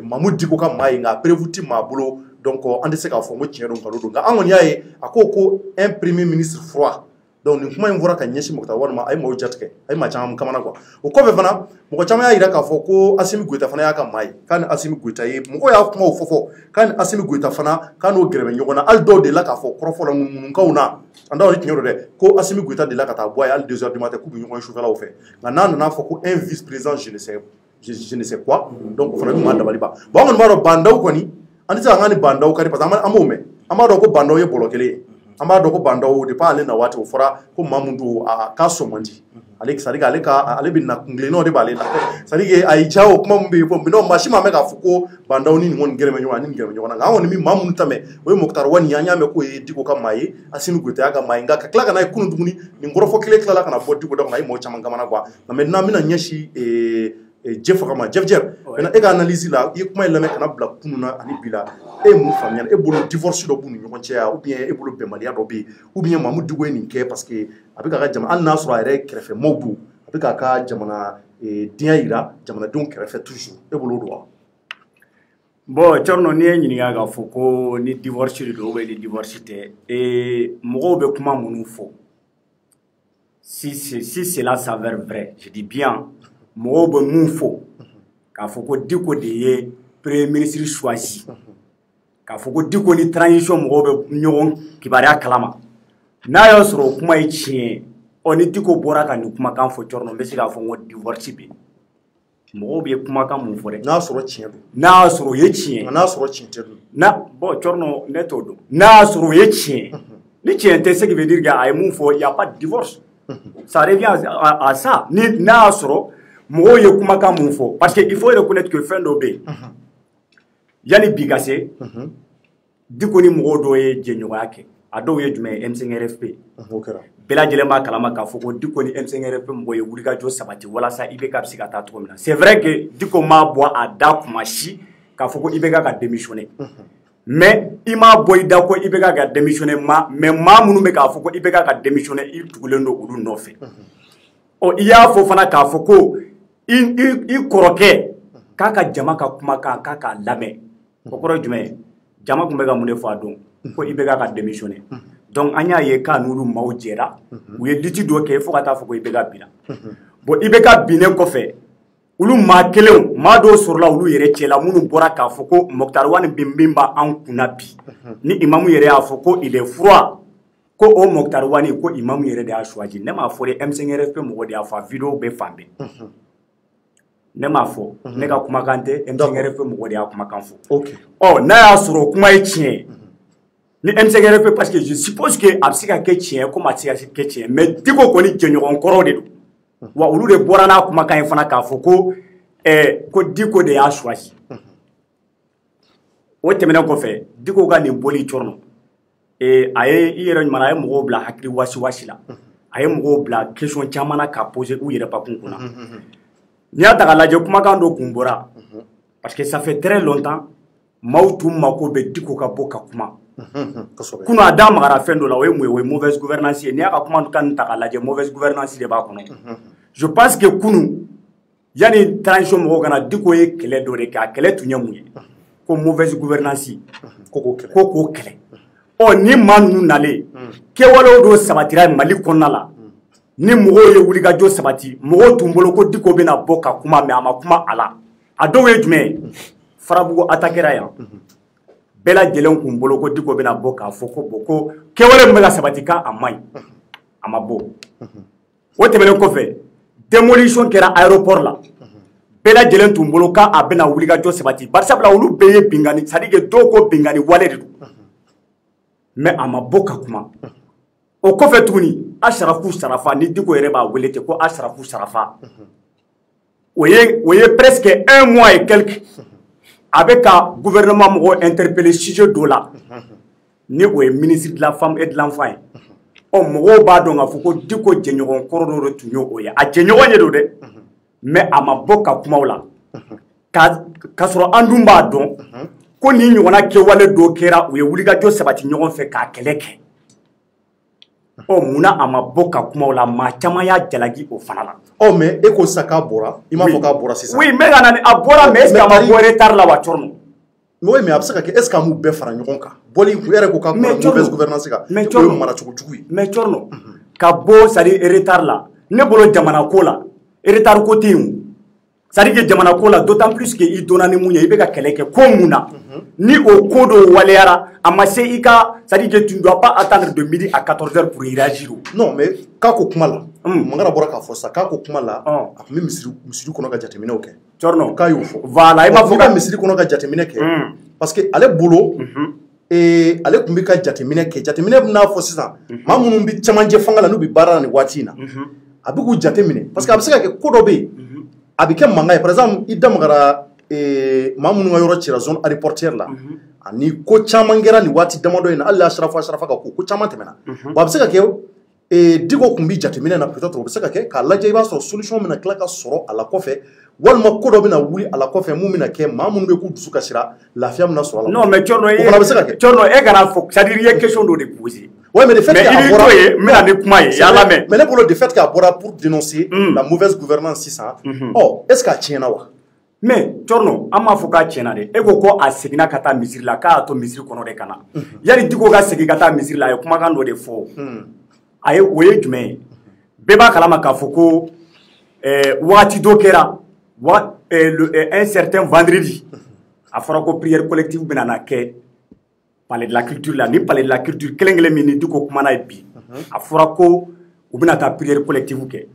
Mamadou Diko ka maa ye nka prévu ti maa bolo donc an tɛ se k'a fɔ n ko tiɲɛ don nkalon don nka an kɔni y'a ye a ko un premier ministre froid donc nin kuma in fɔra ka ɲɛsin Mokhtar Wane ma a ye maaw jatigɛ a ye maa caman kamana quoi o kɔfɛ fana mɔgɔ caman y'a jira k'a fɔ ko Assimi Goïta fana y'a ka maa ye k'a ni Assimi Goïta ye mɔgɔw y'a kumaw fɔ k'a ni Assimi Goïta fana k'a n'o gɛrɛbɛ ɲɔgɔn na hali dɔw delila k'a fɔ kɔrɔfɔla ŋunuŋunukaw na an t'a dɔn ni tiɲɛ don dɛ ko Assimi Goïta delila ka taa bɔ a ye hali 2 heures du matin k'u bɛ ɲɔgɔn ye sufɛlaw fɛ nka n'a nana fɔ ko un vice président je ne sais quoi donc o fana bɛ maa dabali ban bon an kɔni b'a dɔn bandaw kɔni an tɛ se k'an ka nin bandaw kari parce que an b'o mɛn an b'a dɔn ko bandaw ye bɔlɔ kelen ye an b'a dɔn ko bandaw depuis ale na waati o fɔra ko maa min don k'a sɔn man di ale c'est à dire ale bɛ na kuntilennaw de b'ale la c'est à dire a y'i diya o kuma min bɛ yen bon mais maa si ma mɛn k'a fɔ ko bandaw ni nin kɔni gɛrɛmɛ ɲɔgɔn na ni nin gɛrɛmɛ ɲɔgɔn na nka an kɔni bɛ maa minnu ta mɛn o ye Mokhtar Wane ye an y'a mɛn k'o ye Diko ka maa ye Assimi Goïta y'a ka maa ye nka ka tila ka n'a ye kunun tuguni nin kɔrɔfɔ kelen tilala ka na bɔ Diko da kɔnɔ a ye mɔgɔ caman kamana quoi nka maintenant n bɛna ɲɛsin Jɛfaga ma Jɛf maintenant e ka analyse la i ye kuma in lamɛn kana bila kunun na ani bi la e ye mun faamuya e bolo divorce dɔ b'u ni ɲɔgɔn cɛ ya ou bien e bolo bɛnbaliya dɔ bɛ yen ou bien Mamadou Diko ye nin kɛ parce que a bɛ k'a ka jamana hali n'a sɔrɔ a yɛrɛ kɛrɛfɛ maaw don a bɛ k'a ka jamana diɲɛ yira jamanadenw kɛrɛfɛ toujours e bolo o don wa. bon Thierno n'i ye ɲininka k'a fɔ ko ni divorce de don ou bien ni divorce tɛ mɔgɔw bɛ kuma minnu fɔ si cela s'avère vrai je dis bien mɔgɔw bɛ mun fɔ k'a fɔ ko Diko de ye premier ministre choisi k'a fɔ ko Diko ni transition mɔgɔw bɛ ɲɔgɔn kibaruya kalama n'a y'a sɔrɔ o kuma ye tiɲɛ ye ni Diko bɔra ka nin kumakan fɔ Thierno n bɛ se k'a fɔ n ko divorce bɛ yen mɔgɔw bɛ kumakan mun fɔ dɛ n'a sɔrɔ tiɲɛ don n'a y'a sɔrɔ o ye tiɲɛ n'a sɔrɔ tiɲɛ tɛ dun bon Thierno ne t'o dɔn n'a y'a sɔrɔ o ye tiɲɛ ni tiɲɛ tɛ ce qui veut dire que a ye mun fɔ y a pas de divorce ça revient à ça ni n'a y'a sɔrɔ mɔgɔw ye kumakan mun fɔ parce que il faut reconnaître que fɛn dɔ bɛ yen yanni bi ka se Diko ni mɔgɔw dɔw ye jɛɲɔgɔnya kɛ a dɔw ye jumɛn ye M5 RFP bɛɛ lajɛlen b'a kalama k'a fɔ ko Diko ni M5 RFP mɔgɔ ye wulikajɔ sabati walasa IBK bɛ se ka taa cogo min na c'est vrai que Diko m'a bɔ a da kuma si k'a fɔ ko IBK ka démissionner mais i m'a bɔ i da ko IBK ka démissionner mais maa minnu bɛ k'a fɔ ko IBK ka démissionner i tugulen don olu nɔfɛ ɔ i y'a fɔ fana k'a fɔ ko i kɔrɔkɛ k'a ka jama ka kumakan k'a k'a lamɛn o kɔrɔ ye jumɛn ye jama tun bɛ ka mun de fɔ a don ko IBK ka démissionner donc an y'a ye k'a n'olu maaw jɛra u ye lutte dɔ kɛ fo ka taa fɔ ko IBK binna bon IBK binnen kɔfɛ olu maa kelenw maa dɔw sɔrɔla olu yɛrɛ cɛla minnu bɔra k'a fɔ ko Moktar Wani bin b'a an kunna bi ni imamu yɛrɛ y'a fɔ ko il est froid ko o Moktar Wani ko imamu yɛrɛ de y'a choisi ne m'a fɔ de M5 RFP mɔgɔ de y'a fɔ a vidéo bɛ fan bɛɛ ne m'a fɔ ne ka kumakan tɛ M5 RFP mɔgɔ de y'a kumakan fɔ ɔ n'a y'a sɔrɔ o kuma ye tiɲɛ ni M5 RFP parce que je suppose que a bɛ se ka kɛ tiɲɛ comme a tɛ se ka kɛ tiɲɛ mais Diko kɔni jɛɲɔgɔn kɔrɔ de don wa olu de bɔra n'a kumakan ye fana k'a fɔ ko ko Diko de y'a choisi o tɛmɛnen kɔfɛ Diko ka nin bɔli Thierno a ye i yɛrɛ ɲuman a ye mɔgɔw bila hakili wasi la a ye mɔgɔw bila question caman na k'a poser u yɛrɛ bakun kunna n'i y'a ta k'a lajɛ kumakan dɔ kun bɔra parce que ça fait très longtemps maaw tun mako bɛ Diko ka bɔ ka kuma kunun a da magara fɛn dɔ la o ye mun ye o ye mauvaise gouvernance ye n'i y'a ka kumakan ta k'a lajɛ mauvaise gouvernance de b'a kɔnɔ je pense que kunun yanni transition mɔgɔw kana Diko ye kɛlɛ dɔ de kɛ a kɛlɛ tun ye mun ye ko mauvaise gouvernance ko k'o kɛlɛ ɔ ni maa ninnu nalen kɛwalew dɔ sabatira Mali kɔnɔna la ni mɔgɔw ye wulikajɔ sabati mɔgɔw tun bolo ko Diko bɛna bɔ ka kuma mais a ma kuma a la a dɔw ye jumɛn ye Farabugu attaquera yan bɛɛ lajɛlen kun bolo ko Diko bɛna bɔ k'a fɔ ko bon ko kɛwale min bɛ ka sabati k'a ma ɲi a ma bɔ o tɛmɛnen kɔfɛ démolition kɛra aéroport la bɛɛ lajɛlen tun bolo k'a bɛna wulikajɔ sabati barisabula olu bɛɛ ye bingani c'est à dire que dɔw ko bingani wale de don mais a ma bɔ ka kuma o kɔfɛ tuguni Asharafu Sarafa ni Diko yɛrɛ b'a wele ten ko Asharafu Sarafa o ye presque 1 mois et quelque a bɛ ka gouvernement mɔgɔw interpeller sujet dɔ la ni o ye ministre de la femme et de l'enfant ye ɔ mɔgɔw b'a dɔn k'a fɔ ko Diko jɛɲɔgɔn kɔrɔ dɔ de tun ye o ye a jɛɲɔgɔn ye don dɛ mais a ma bɔ ka kumaw la k'a sɔrɔ an dun b'a dɔn ko nin ɲɔgɔnna kɛwale dɔ kɛra u ye wulikajɔ sabati ɲɔgɔn fɛ k'a kɛlɛ kɛ ɔ munna a ma bɔ ka kumaw la maa caman y'a jalaki o fana la ɔ mais e ko sisan k'a bɔra i m'a fɔ k'a bɔra sisan oui mais ka na ni a bɔra mais est-ce que a ma bɔ retard la wa Thierno mais mais a bɛ se ka kɛ est ce que an m'u bɛɛ fara ɲɔgɔn kan bɔli e yɛrɛ ko k'a bɔra mauvaise gouvernance kan o ye maracogo jugu ye mais Thierno ka bɔ c'est à dire retard la ne bolo jamana ko la retard ko tɛ yen c'est à dire que jamana ko la d'autant plus que i donna ni mun ye i bɛ ka kɛlɛ kɛ ko mun na ni o ko dɔw waleyara a ma se i ka c'est à dire que tu ne dois pas attendre de midi à 14h pour y réagir non mais k'a ko kuma la Mangara bɔra k'a fɔ sisan k'a ko kuma la a tun bɛ misiri kɔnɔ ka jateminɛw kɛ Thierno k'a y'o fɔ voilà i b'a fɔ ka misiri kɔnɔ ka jateminɛ kɛ parce que ale bolo ale tun bɛ ka jateminɛ kɛ jateminɛ bɛ n'a fɔ sisan maa minnu bɛ cɛmancɛ fanga la n'u bɛ baara la nin waati in na a bɛ k'u jateminɛ parce que a bɛ se ka kɛ ko dɔ bɛ yen a bɛ kɛ mankan ye par exemple i da magara maa minnu ka yɔrɔ cira zone aéroportière la ani ko caman kɛra nin waati damadɔ in na hali Asharafu ka ko caman tɛmɛna bon a bɛ se ka kɛ Diko tun bɛ jateminɛ na peut-être o bɛ se ka kɛ k'a lajɛ i b'a sɔrɔ solution bɛna tila ka sɔrɔ a la kɔfɛ walima ko dɔ bɛna wuli a la kɔfɛ mun bɛna kɛ maa minnu bɛ k'u dusu kasira lafiya bɛna sɔrɔ a la. Non mais Thierno o fana bɛ se ka kɛ. Thierno e kana fɔ c'est à dire i ye question dɔ de poser. Ouais, mais le fait qu'à bɔra n bɛna ni kuma ye yala mɛ. Mais ne bolo le fait qu'à bɔra pour dénoncer la mauvaise gouvernance sisan est ce que a tiɲɛna wa. Mais Thierno an m'a fɔ k'a tiɲɛna dɛ e ko ko a seginna ka taa misiri la k'a y'a to misiri kɔnɔ de ka na yanni Diko ka segin ka taa misiri la a ye kumakan dɔ de fɔ a ye o ye jumɛn ye bɛɛ b'a kalama k'a fɔ ko waati dɔ kɛra un certain vendredi a fɔra ko prière collective bɛna na kɛ palais de la culture la ni palais de la culture kelen-kelen min ni Diko kumana ye bi a fɔra ko u bɛna taa prière collective kɛ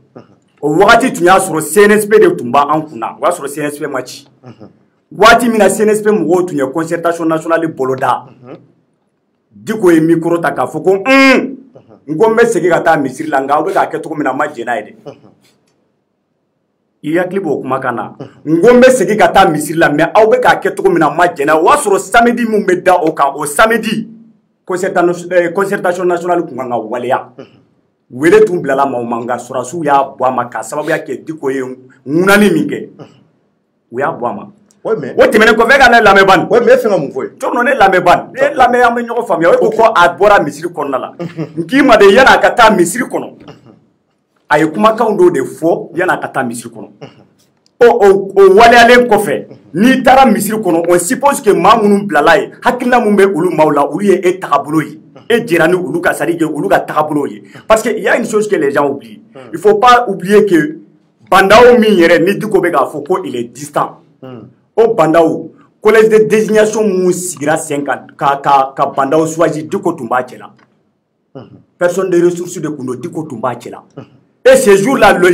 o wagati tun y'a sɔrɔ CNSP de tun b'an kunna o y'a sɔrɔ CNSP ma ci waati min na CNSP mɔgɔw tun ye concertation nationale boloda Diko ye micro ta k'a fɔ ko n ko n bɛ segin ka taa misiri la nka aw bɛ k'a kɛ cogo min na n ma jɛn n'a ye dɛ i hakili b'o kumakan na n ko n bɛ segin ka taa misiri la mais aw bɛ k'a kɛ cogo min na n ma jɛn n'a ye o y'a sɔrɔ samedi min bɛ da o kan o samedi concertation nationale tun kan ka waleya wele tun bilala maaw ma nka sɔrɔdasiw y'a bɔ a ma k'a sababuya kɛ Diko ye ŋunani min kɛ u y'a bɔ a ma o tɛmɛnen kɔfɛ e ka ne lamɛn bani mais e fɛn ka mun fɔ ye cɔrɔ ne lamɛn bani ne lamɛn an bɛ ɲɔgɔn faamuya o ko a bɔra misiri kɔnɔna la n k'i ma de yan'a ka taa misiri kɔnɔ a ye kumakanw dɔw de fɔ yan'a ka taa misiri kɔnɔ o waleyalen kɔfɛ n'i taara misiri kɔnɔ on suppose que maa minnu bilala ye hakilina min bɛ olu maaw la olu ye e tagabolo ye e jɛra ni olu ka c'est-à-dire que olu ka tagabolo ye parce que il y a une chose que les gens oublient il faut pas oublier que Bandao min yɛrɛ ni Diko bɛ k'a fɔ ko il est distant o Bandao collège de désignation mun sigira sen kan ka Bandao choisi Diko tun b'a cɛ la personne de ressources de kun don Diko tun b'a cɛ la et ce jour-là le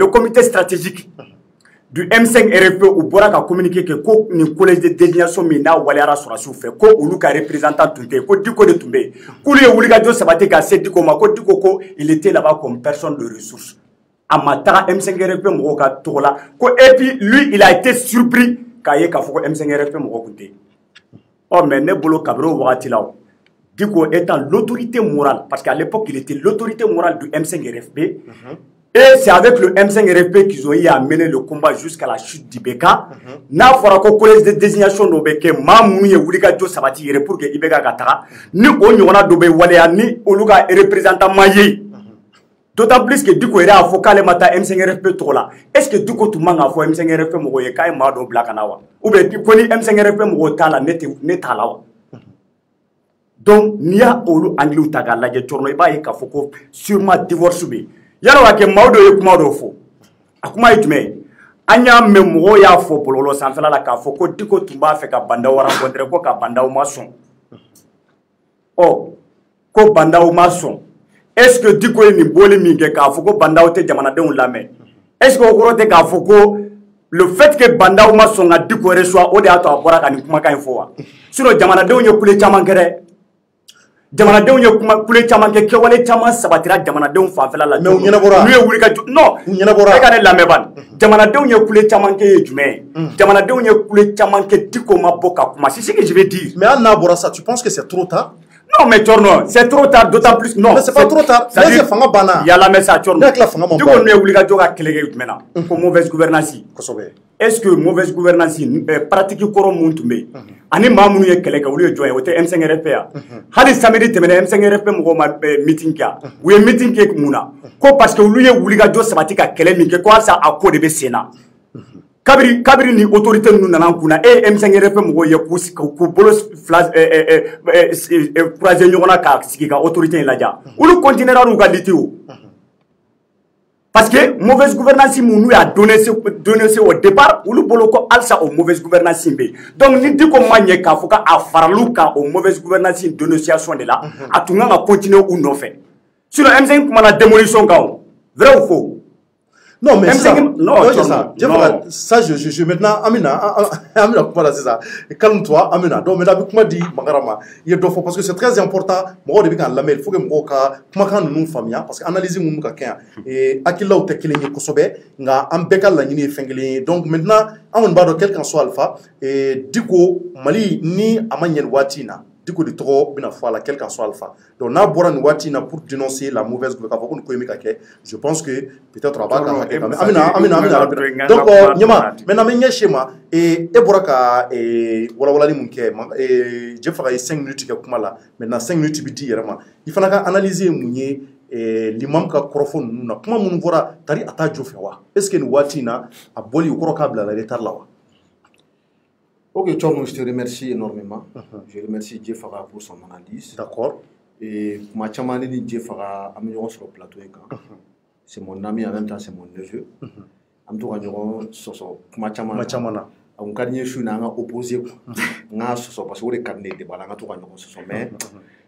comité stratégique du M5 RFP u bɔra ka communiquer que ko ni collège de désignation min n'a waleyara sɔrɔdasiw fɛ ko olu ka représentant tun tɛ yen ko Diko de tun bɛ yen k'olu ye wulikajɔ sabati ka se Diko ma ko Diko ko il était là-bas comme personne de ressources a ma taga M5 RFP mɔgɔw ka tɔgɔ la ko et puis lui il a été surpris k'a ye k'a fɔ ko M5 RFP mɔgɔ tun tɛ yen ɔ mais ne bolo kabiri o wagati la Diko étant l'autorité morale parce qu'à l'époque il était l'autorité morale du M5 RFP et c'est avec le M5 RFP qu'ils ont eu à mener le combat jusqu'à la chute d'Ibeka n'a fɔra ko collège de désignation dɔ bɛ kɛ maa minnu ye wulikajɔ sabati yɛrɛ pour que Ibeka ka taga ni o ɲɔgɔnna dɔ bɛ waleya ni olu ka représentant ma ye d'autant plus que Diko yɛrɛ y'a fɔ k'ale ma taa M5 RFP tɔgɔ la est-ce que Diko tun man k'a fɔ M5 RFP mɔgɔw ye k'a ye maa dɔ bila ka na wa ou bien ko ni M5 RFP mɔgɔw t'a la ne t'a la wa donc n'i y'a olu anglais ta k'a lajɛ cɔrɔ i b'a ye k'a fɔ ko sûrement divorce bɛ yen yala waa kɛ maaw dɔ ye kuma dɔ fɔ a kuma ye jumɛn ye an y'a mɛn mɔgɔw y'a fɔ bɔlɔlɔ sanfɛla la k'a fɔ ko Diko tun b'a fɛ ka Bandao rencontrer ko ka Bandao ma sɔn ɔ ko Bandao ma sɔn est-ce que Diko ye nin bɔli min kɛ k'a fɔ ko Bandao tɛ jamanadenw lamɛn est-ce que o kɔrɔ tɛ k'a fɔ ko le fait que Bandao ma sɔn ka Diko reçoit o de y'a to a bɔra ka nin kumakan in fɔ wa sinon jamanadenw ye kule caman kɛ dɛ jamanadenw ye kule caman kɛ kɛwale caman sabatira jamanadenw fanfɛla la mais u ɲɛnabɔra n'u ye wuli ka jɔ non u ɲɛnabɔra e ka ne lamɛn bani jamanadenw ye kule caman kɛ ye jumɛn ye jamanadenw ye kule caman kɛ Diko ma bɔ ka kuma c'est ce que je vais dire mais hali n'a bɔra ça tu penses que c'est trop tard non mais Tchorno c'est trop tard d'autant plus non mais c'est pas trop tard c'est fanga banna yala mais ça Tchorno ne hakili la fanga ma bɔ Diko n'u ye wuli ka jɔ ka kɛlɛ kɛ jumɛn na ko mauvaise gouvernance kosɛbɛ est-ce que mauvaise gouvernance pratique kɔrɔ mun tun bɛ yen ani maa minnu ye kɛlɛ kɛ olu ye jɔn ye o tɛ M5 RFP ya hali samedi tɛmɛnen M5 RFP mɔgɔw ma meeting kɛ u ye meeting kɛ mun na ko parce que olu ye wulikajɔ sabati ka kɛlɛ min kɛ ko halisa a ko de bɛ sen na kabiri ni autorité ninnu nana an kunna e ye M5 RFP mɔgɔw ye k'u bolo fila croiser ɲɔgɔn na ka sigi ka autorité in ladiya olu continuera n'u ka lutte o parce que mauvaise gouvernance mun n'u y'a donné au départ olu bolo ko halisa o mauvaise gouvernance bɛ yen donc ni Diko ma ɲɛ k'a fɔ k'a faral'u kan o mauvaise gouvernance dénonciation de la a tun kan ka continuer u nɔfɛ sinon M5 kumana démolition kan o vrai ou faux non mais ça non ça je maintenant Amina kuma la sisan calme-toi Amina donc maintenant bɛ kuma di Mangara ma i ye dɔ fɔ parce que c'est très important mɔgɔw de bɛ k'an lamɛn il faut que mɔgɔw ka kumakan ninnu faamuya parce que analyse minnu ka kɛ yan hakililaw tɛ kelen ye kosɛbɛ nka an bɛɛ ka laɲini ye fɛn kelen ye donc maintenant an kɔni b'a dɔn quel qu'en soit alpha Diko Mali ni a ma ɲɛ nin waati in na Diko de tɔgɔ bɛna fɔ a la quel qu'en soit alpha donc n'a bɔra nin waati in na pour dénoncer la mauvaise gouvernance k'a fɔ ko nin ko in bɛ ka kɛ je pense que peut-être a b'a ka hakɛ kan Amina donc ɲɛma maintenant n bɛ ɲɛsin ma e bɔra ka walawalali mun kɛ je faga ye 5 minutes kɛ kuma la maintenant 5 minutes bɛ di yɛrɛ ma i fana ka analyse ye mun ye l'imam ka kɔrɔfɔ ninnu na kuma minnu fɔra tari a t'a jo fɛ wa est ce que nin waati in na a bɔli o kɔrɔ k'a bila retard la wa. Ok, Tchorno, je te remercie énormément. Je remercie Dieu Farah pour son analyse. D'accord. Et ma chamani ni Dieu Farah a mis sur le plateau. C'est mon ami, en même temps c'est mon neveu. En tout cas, ma chamana. On gagne sur n'a opposé. N'a parce que les carnets de balanga tout gagne sur mais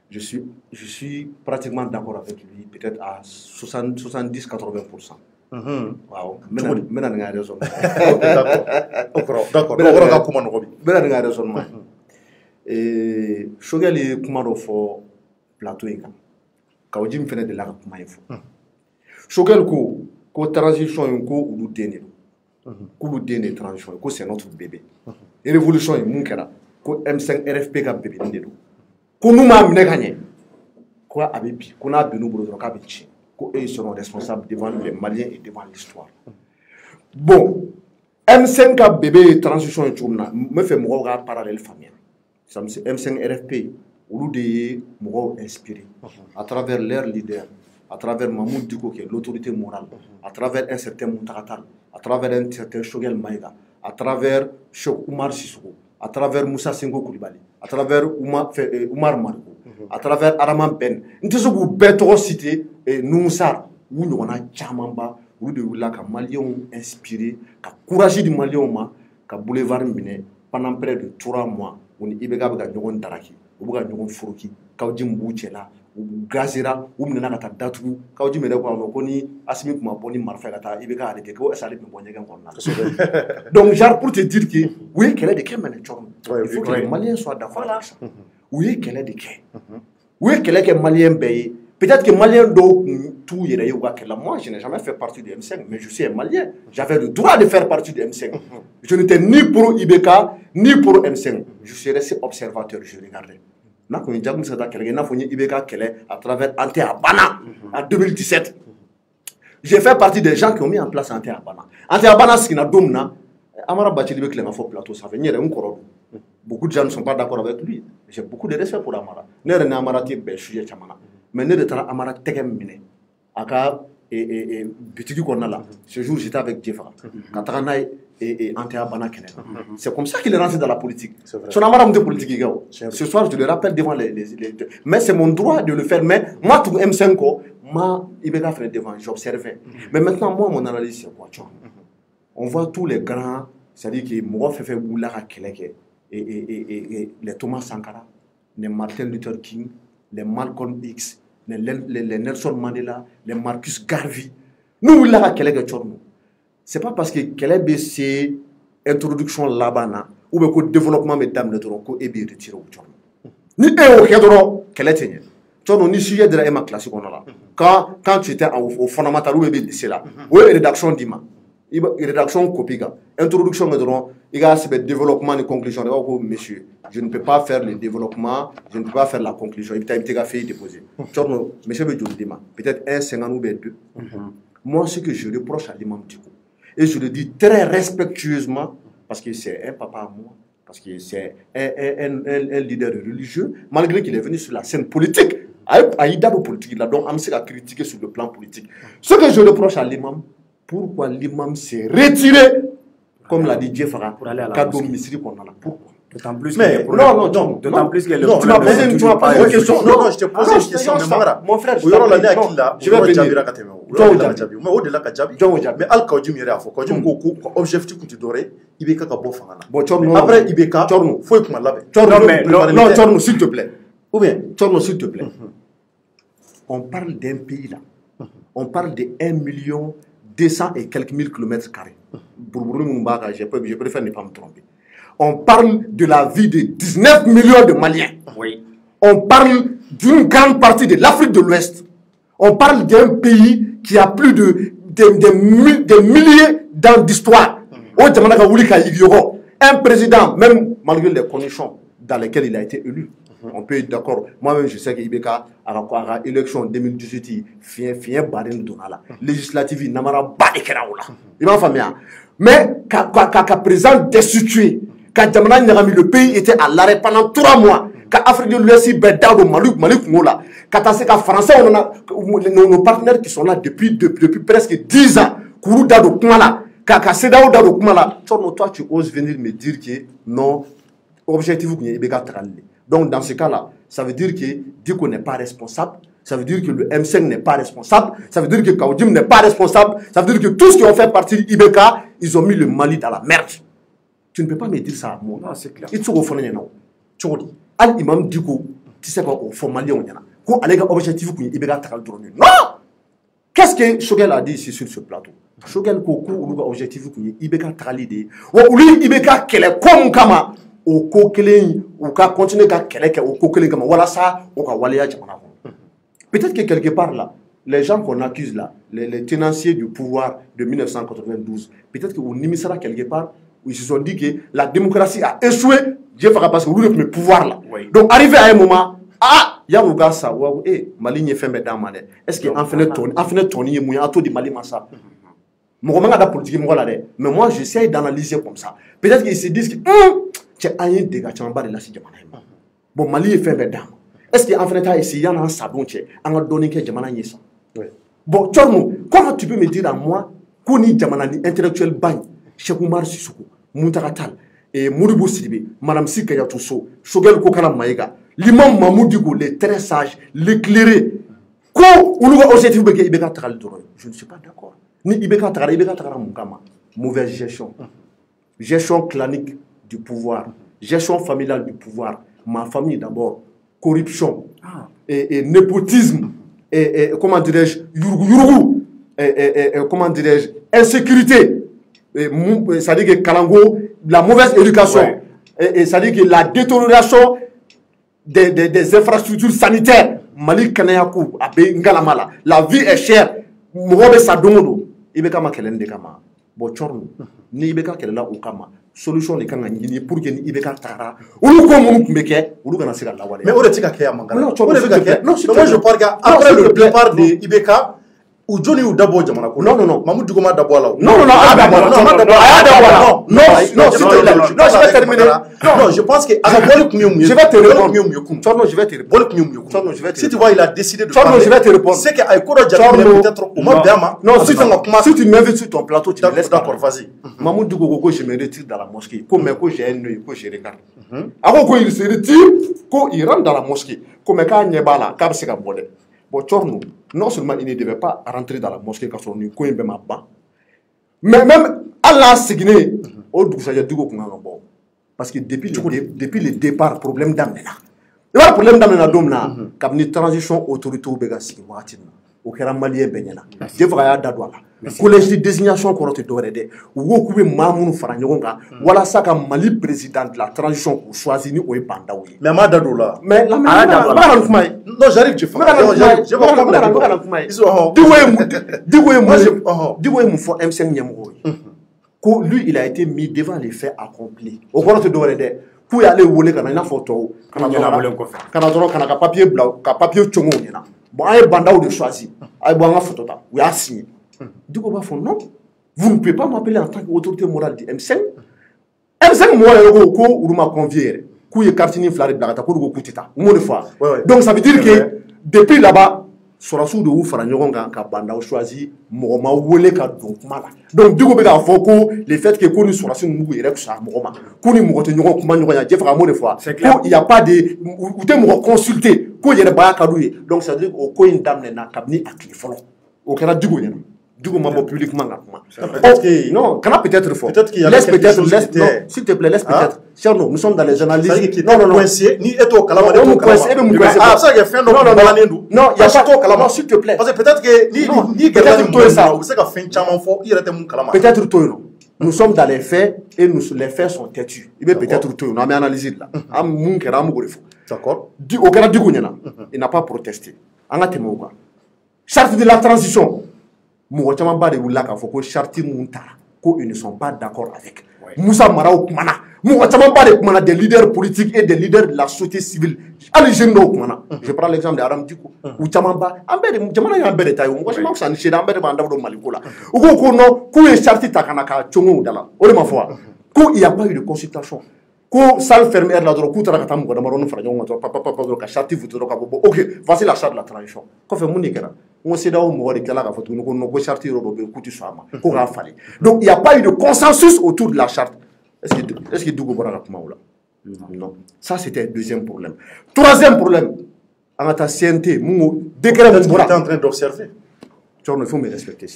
je suis pratiquement d'accord avec lui, peut-être à 70-80%. Wow. Mena nga raison. D'accord. D'accord. Comment on dit? Mena nga raison. Et Shogel est comment on fait plateau inga. Kaoji me fait de la kuma info. Shogel ko transition ko ulu dene. Ko ulu dene transition ko c'est notre bébé. Et révolution est mun kera ko M5 RFP ka bébé ndedo. Ko nous ma mine gagné. Quoi abibi ko na benu bolo ka bichi. Ils seront responsables devant les Maliens et devant l'histoire. Bon, M5 a bébé transition et tout me fait mourir parallèle famille. M5 RFP, ou des mourir inspirés à travers leurs leaders, à travers Mamoud Diko qui est l'autorité morale, à travers un certain Moutaratal, à travers un certain Shogel Maïga, à travers Chok Oumar Sissoko, à travers Moussa Sengo Koulibaly, à travers Oumar Marko, à travers Araman Ben. Nous avons besoin citer Noussar, où nous avons Tchamamba, où nous avons Maliens inspirés, qui courage du Malien, qui boulevard miné pendant près de 3 mois, où nous avons gagné Daraki, où nous avons gagné Furuki, où nous avons gagné Gazira, où nous avons gagné Datu, où nous avons gagné Asmi Kumaponi Marfagata, où nous avons gagné Salib Mbonyega. Donc, genre pour te dire que, oui, quel est le cas maintenant? Il faut que les Maliens soient d'accord avec ça. Oui, quel est le cas? Oui, quel est le Malien payé? Peut-être que Malien do tout yere yoga que moi je n'ai jamais fait partie du M5 mais je suis un Malien. J'avais le droit de faire partie du M5. Je n'étais ni pour IBK ni pour M5. Je suis resté observateur, je regardais. Na ko njagum sa da kelge na foni IBK kele à travers Ante Abana en 2017. J'ai fait partie des gens qui ont mis en place Ante Abana. Ante Abana ce qui n'a domna Amara Bachili be kele fo plateau ça venir un koro. Beaucoup de gens ne sont pas d'accord avec lui. J'ai beaucoup de respect pour Amara. Ne na Amara ti be sujet chamana. Mais ne de temps Amara tegem mine aka bitigi konna la ce jour j'étais avec Jeffra katana et Ante Abana kene c'est comme ça qu'il est rentré dans la politique son Amara de politique gao ce soir je le rappelle devant les mais c'est mon droit de le faire mais moi tout M5 ko ma ibeka faire devant j'observais mais maintenant moi mon analyse c'est quoi tu vois on voit tous les grands c'est-à-dire que moi fait boula ka keleke et les Thomas Sankara les Martin Luther King les Malcolm X, les Nelson Mandela, les Marcus Garvey. Nous, là, c'est pas parce que quelle c'est introduction là-bas, ou bien le développement, mesdames, le tronc, et bien retiré au jour. Ni un au cadre, quelle est tu vois, ni sujet de la MA classique, on a là. Quand tu étais au fondamental, ou bien c'est là. Oui, rédaction d'IMA. Rédaction copie, introduction, il y a ce développement et conclusion. Monsieur, je ne peux pas faire le développement, je ne peux pas faire la conclusion. Il t'a fait déposer. Monsieur peut-être un 50 ou 2. Moi, ce que je reproche à l'imam Diko, et je le dis très respectueusement, parce que c'est un papa à moi, parce que c'est un leader religieux, malgré qu'il est venu sur la scène politique, à Ida de politique, il a donc amené à critiquer sur le plan politique. Ce que je reproche à l'imam, pourquoi l'imam s'est retiré, comme l'a dit Jeffra, pour aller à la cadeau misri qu'on a là. Pourquoi? D'autant plus mais non, d'autant plus que tu m'as posé une question. Non, je te pose une question. Mon frère, je vais venir. Mais au-delà de Djabi, mais Al-Kaoudjim yere afo. Kaoudjim ko objectif que tu dorais, Ibeka ka bo fangana. Après Ibeka, faut que malabe. Non, Tchorno, s'il te plaît. Ou bien, Tchorno, s'il te plaît. On parle d'un pays là. On parle de 1 200 et quelques mille kilomètres carrés. Je préfère ne pas me tromper. On parle de la vie de 19 millions de Maliens. Oui. On parle d'une grande partie de l'Afrique de l'Ouest. On parle d'un pays qui a plus de des milliers d'années d'histoire. Un président, même malgré les conditions dans lesquelles il a été élu, on peut être d'accord. Moi-même, je sais que Ibeka a élection en 2018, fien barine donala. Législative, il n'a pas il m'a famille. Mais quand président destitué, quand le pays était à l'arrêt pendant 3 mois, quand l'Afrique de l'Ouest est Malik Moula, quand les Français, on a nos partenaires qui sont là depuis presque 10 ans, Kourou Dado Kumala, quand Sedao Dado Kumala, toi tu oses venir me dire que non, objectif vous Ibeka Tralé. Donc dans ce cas-là, ça veut dire que Diko n'est pas responsable, ça veut dire que le M5 n'est pas responsable, ça veut dire que Kaoudim n'est pas responsable, ça veut dire que tout ce qui ont fait partie d'Ibeka, ils ont mis le Mali dans la merde. Tu ne peux pas me dire ça à moi. Non, c'est clair. Il faut que tu Al-Imam Diko, tu sais pas au fond malien ko ale ga objectif ku ibe ga takal drone non qu'est-ce que Choguel a dit ici sur ce plateau Choguel ko ku ga objectif ku ibe ga takali de wa uli ibe ga kele comme kama o ko kelen ou ka continuer ka kele ke o ko kelen kama wala ça o ka waliya jamana ko peut-être que quelque part là les gens qu'on accuse là les tenanciers du pouvoir de 1992 peut-être que on nimisera quelque part où ils se sont dit que la démocratie a échoué Dieu fera parce que vous le pouvoir là oui. Donc arrivé à un moment ya uga sa wa Mali nye fembe damane est-ce que en fait Tony mouya ato di Mali massa mo manga da politique mo la de mais moi j'essaie d'analyser comme ça peut-être qu'ils se disent que tu as un dégât chamba de la si jamana bon Mali est fembe dam est-ce que en fait ta essayé en sabon che en donner que jamana yesa bon Tchorno comment tu peux me dire à moi koni jamana ni intellectuel bagne Cheikh Oumar Sissoko Muntaka Tall et Modibo Sidibé Madame Sikaya Tousso Choguel Kokala Maïga l'imam Mamoudou, les très sages, l'éclairé. Quand on a objectif de Ibeka Taral, je ne suis pas d'accord. Ni Ibeka Taral, mauvaise gestion. Gestion clanique du pouvoir. Gestion familiale du pouvoir. Ma famille d'abord. Corruption. Et népotisme. Et comment dirais-je, comment dirais-je, insécurité. C'est-à-dire que Kalango, la mauvaise éducation. Ouais. Et c'est-à-dire que la détérioration des infrastructures sanitaires. Mali Kanayakou, Abe Ngalamala. La vie est chère. Mourobe Sadomodo. Ibeka Kelen de Kama. Bon, Chorno. Ni Ibeka Kelela ou Kama. Solution de Kangani pour que ni Ibeka Tara. Ou comme Meke, ou Lugana Sega Lawale. Mais où est-ce qu'il y a Mangala? Non, moi je parle après le départ de Ibeka. Ou Johnny ou Dabo Jamana. Non. Mamoudou Goma Daboala. Non, je vais terminer. Non, je pense que. Je vais te répondre. Si tu vois, il a décidé de parler. Je vais te répondre. C'est qu'Aïkoura Djamane peut-être au Mabdama. Non, si tu m'invites sur ton plateau, tu me laisses. D'accord, vas-y. Mamoudou Gogo, je me retire dans la mosquée. Comme j'ai un œil, que je regarde. Avant qu'il se retire, qu'il rentre dans la mosquée. Comme quand il y a là, quand c'est un bonnet. Bon, Tchorno, non seulement il ne devait pas rentrer dans la mosquée quand on est coin de ma bas, mais même Allah Signé, parce que depuis le départ, problème d'amena. Le problème d'amena domna, comme une transition autorité au Bégassi, au Kéramalien Benyana, Devaya Dadouala, collège de désignation qu'on te donne, ou au Koubé Mamoun Faranjonga, voilà ça comme Mali président de la transition pour choisir ou Pandaoui. Mais Madadoula. Mais la non, j'arrive, tu fais. Lui, il a été mis devant les faits accomplis. Au point de te pour y aller où les canaux photo, canadron, papier blanc, papier chongo. Bon, un bandao de choisir. Un bon photo, oui, à signer. Du coup, non, vous ne pouvez pas m'appeler en tant qu'autorité morale du M5. M5, moi, ou m'a convié. Kouye kartini flare blagata ko go kutita mo de fois donc ça veut dire que depuis là-bas sorasu de ou fara nyogon ka banda o choisi mogoma wole ka donc mala donc dugo be ka foko le fait que koni sorasu mugu ere ko sa mogoma koni mogote nyogon kuma nyogon ya jefa mo de fois ko il y a pas de ou te mo consulter ko yere ba ka douye donc ça veut dire o ko indamne na kabni akli folo o kera dugo nyana dugo mambo publiquement non kana peut-être fort laisse peut-être s'il te plaît laisse peut-être Cherno, nous sommes dans les analyses. Non, ni eto kalama de ça que fin non, il y a pas kalama s'il te plaît. Parce que peut-être que ni peut-être tout ça, vous savez que fin chama fo, il était mon kalama. Peut-être tout non. Nous sommes dans les faits et les faits sont têtus. Il peut-être tout on a analysé là. Am mun kera am gorefo. D'accord. Au Canada du Gounyana, il n'a pas protesté. En a témoin. Charte de la transition. Mouachama ba de wula ka fo ko charte munta ko ils ne sont pas d'accord avec. Moussa Marao Kumana. Mouachama ba de Kumana des leaders politiques et des leaders de la société civile. Allez jeno Kumana. Je prends l'exemple de Aram Diko ou Chamamba. Ambere Jamana ya ambere tayo. Mouachama sa ni sheda ambere ba ndabo malikola. Uko ko no ko e charte takanaka chongo dala. Ore ma foi. Ko il y a pas eu de consultation. Ko salle fermée la doro kutara kata mo damaro no franyo ngato papa ka charte vous ka bobo. OK, voici la charte de la transition. Ko fe muni kera. On s'est dit que charte donc il n'y a pas eu de consensus autour de la charte. Est-ce que Dougo Bora non. Ça c'était le deuxième problème. Troisième problème, en ta CNT, décret en train d'observer. il faut me respecter.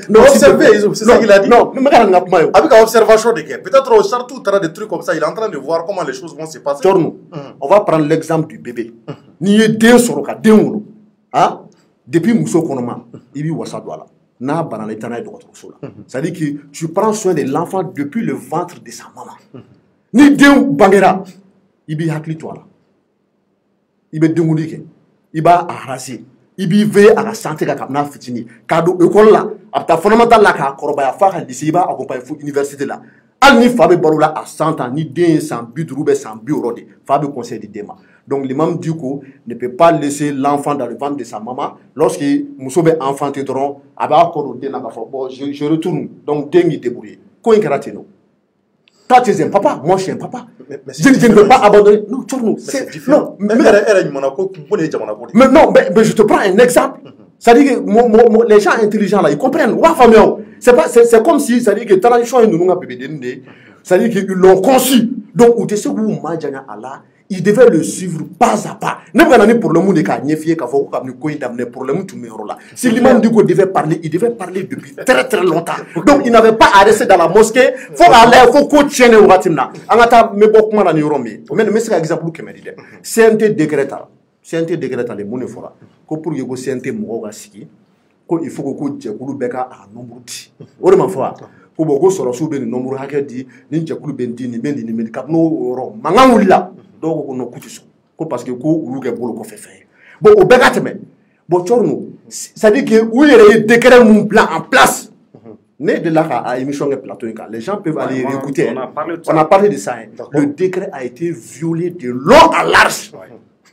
Non, observez, c'est ça qu'il a dit. Non, mais avec l'observation de guerre. Peut-être au Chartou, tu as des trucs comme ça, il est en train de voir comment les choses vont se passer. On va prendre l'exemple du bébé. Ni deux sur le cas, depuis Mousso Konoma, il y a Wassa Douala. N'a banane tana de votre sola. C'est-à-dire que tu prends soin de l'enfant depuis le ventre de sa maman. Ni deux bangera, il y a hakli toi là. Il y a deux moulike, il y a arrasé. Il veille à la santé de la fitini. Cadeau école là, à ta fondamental là, à Korobaya, à lycée, il va accompagner l'université là. Al ni Fabe Baroula à 100 ans, ni d'un sans but, roubé sans but, rodé. Fabe conseil de Dema. Donc l'imam du coup ne peut pas laisser l'enfant dans le ventre de sa maman. Lorsqu'il Moussoube enfanté trop, je retourne. Donc dengue débrouillé. Quoi un karaténo? Toi tu es un papa, moi je suis un papa. Je ne veux pas abandonner. Non, c'est différent. Mais je te prends un exemple. C'est-à-dire que les gens intelligents là, ils comprennent. C'est comme si, c'est-à-dire que tradition est nous bébé. C'est-à-dire qu'ils l'ont conçu. Donc, où tu sais où Allah, il devait le suivre pas à pas. Même quand on est pour le monde qui a niéfié, qui a fait des problèmes, tout le monde. Si l'imam du coup devait parler, il devait parler depuis très très longtemps. Donc, il n'avait pas à rester dans la mosquée. Faut aller, faut qu'on tienne au ratimna. Angata, mais beaucoup de gens mais c'est un exemple qui me dit. C'est un décréta. C'est un décréta, les monnaies fora. Pour que vous sentez mon siki, il faut que vous ayez un nombre de. Autrement fois, pour que vous soyez un nombre de ni jakulu bendi ni bendi ni bendi kapno oro mangawula donc ko no kutiso ko parce que ko uluke bolo ko fefe bon au begateme bon chorno ça dit que où il y a décret mon plan en place né de là à émission plateau les gens peuvent aller écouter on a parlé de ça le décret a été violé de long à large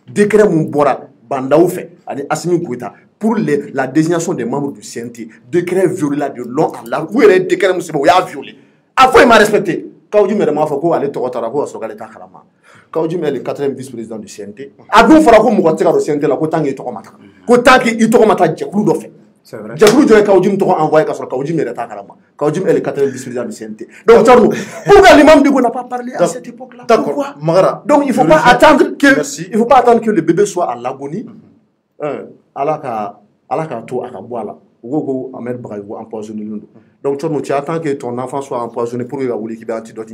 décret mon bora bandaou fait Assimi Goïta pour la désignation des membres du CNT décret violé là de long à large où il y a décret monsieur il a violé après il m'a respecté quand vous dites mais faut aller tokotara ko so galeta khalama quand vous dites mais le 4e vice-président du CNT adou fara ko mo tira do CNT la ko tangi tokomata ko tangi itokomata jekulu do fait c'est vrai jekulu joy quand vous dites to envoyer ka so quand vous dites mais ta khalama quand vous dites le 4e vice-président du CNT donc Thierno pourquoi l'imam Digo n'a pas parlé à cette époque là pourquoi Magara donc il faut pas attendre que le bébé soit en l'agonie alaka to akaboala Gogo Ahmed Barago empoisonné. Donc tu attends que ton enfant soit empoisonné pour qu'il ait un antidote.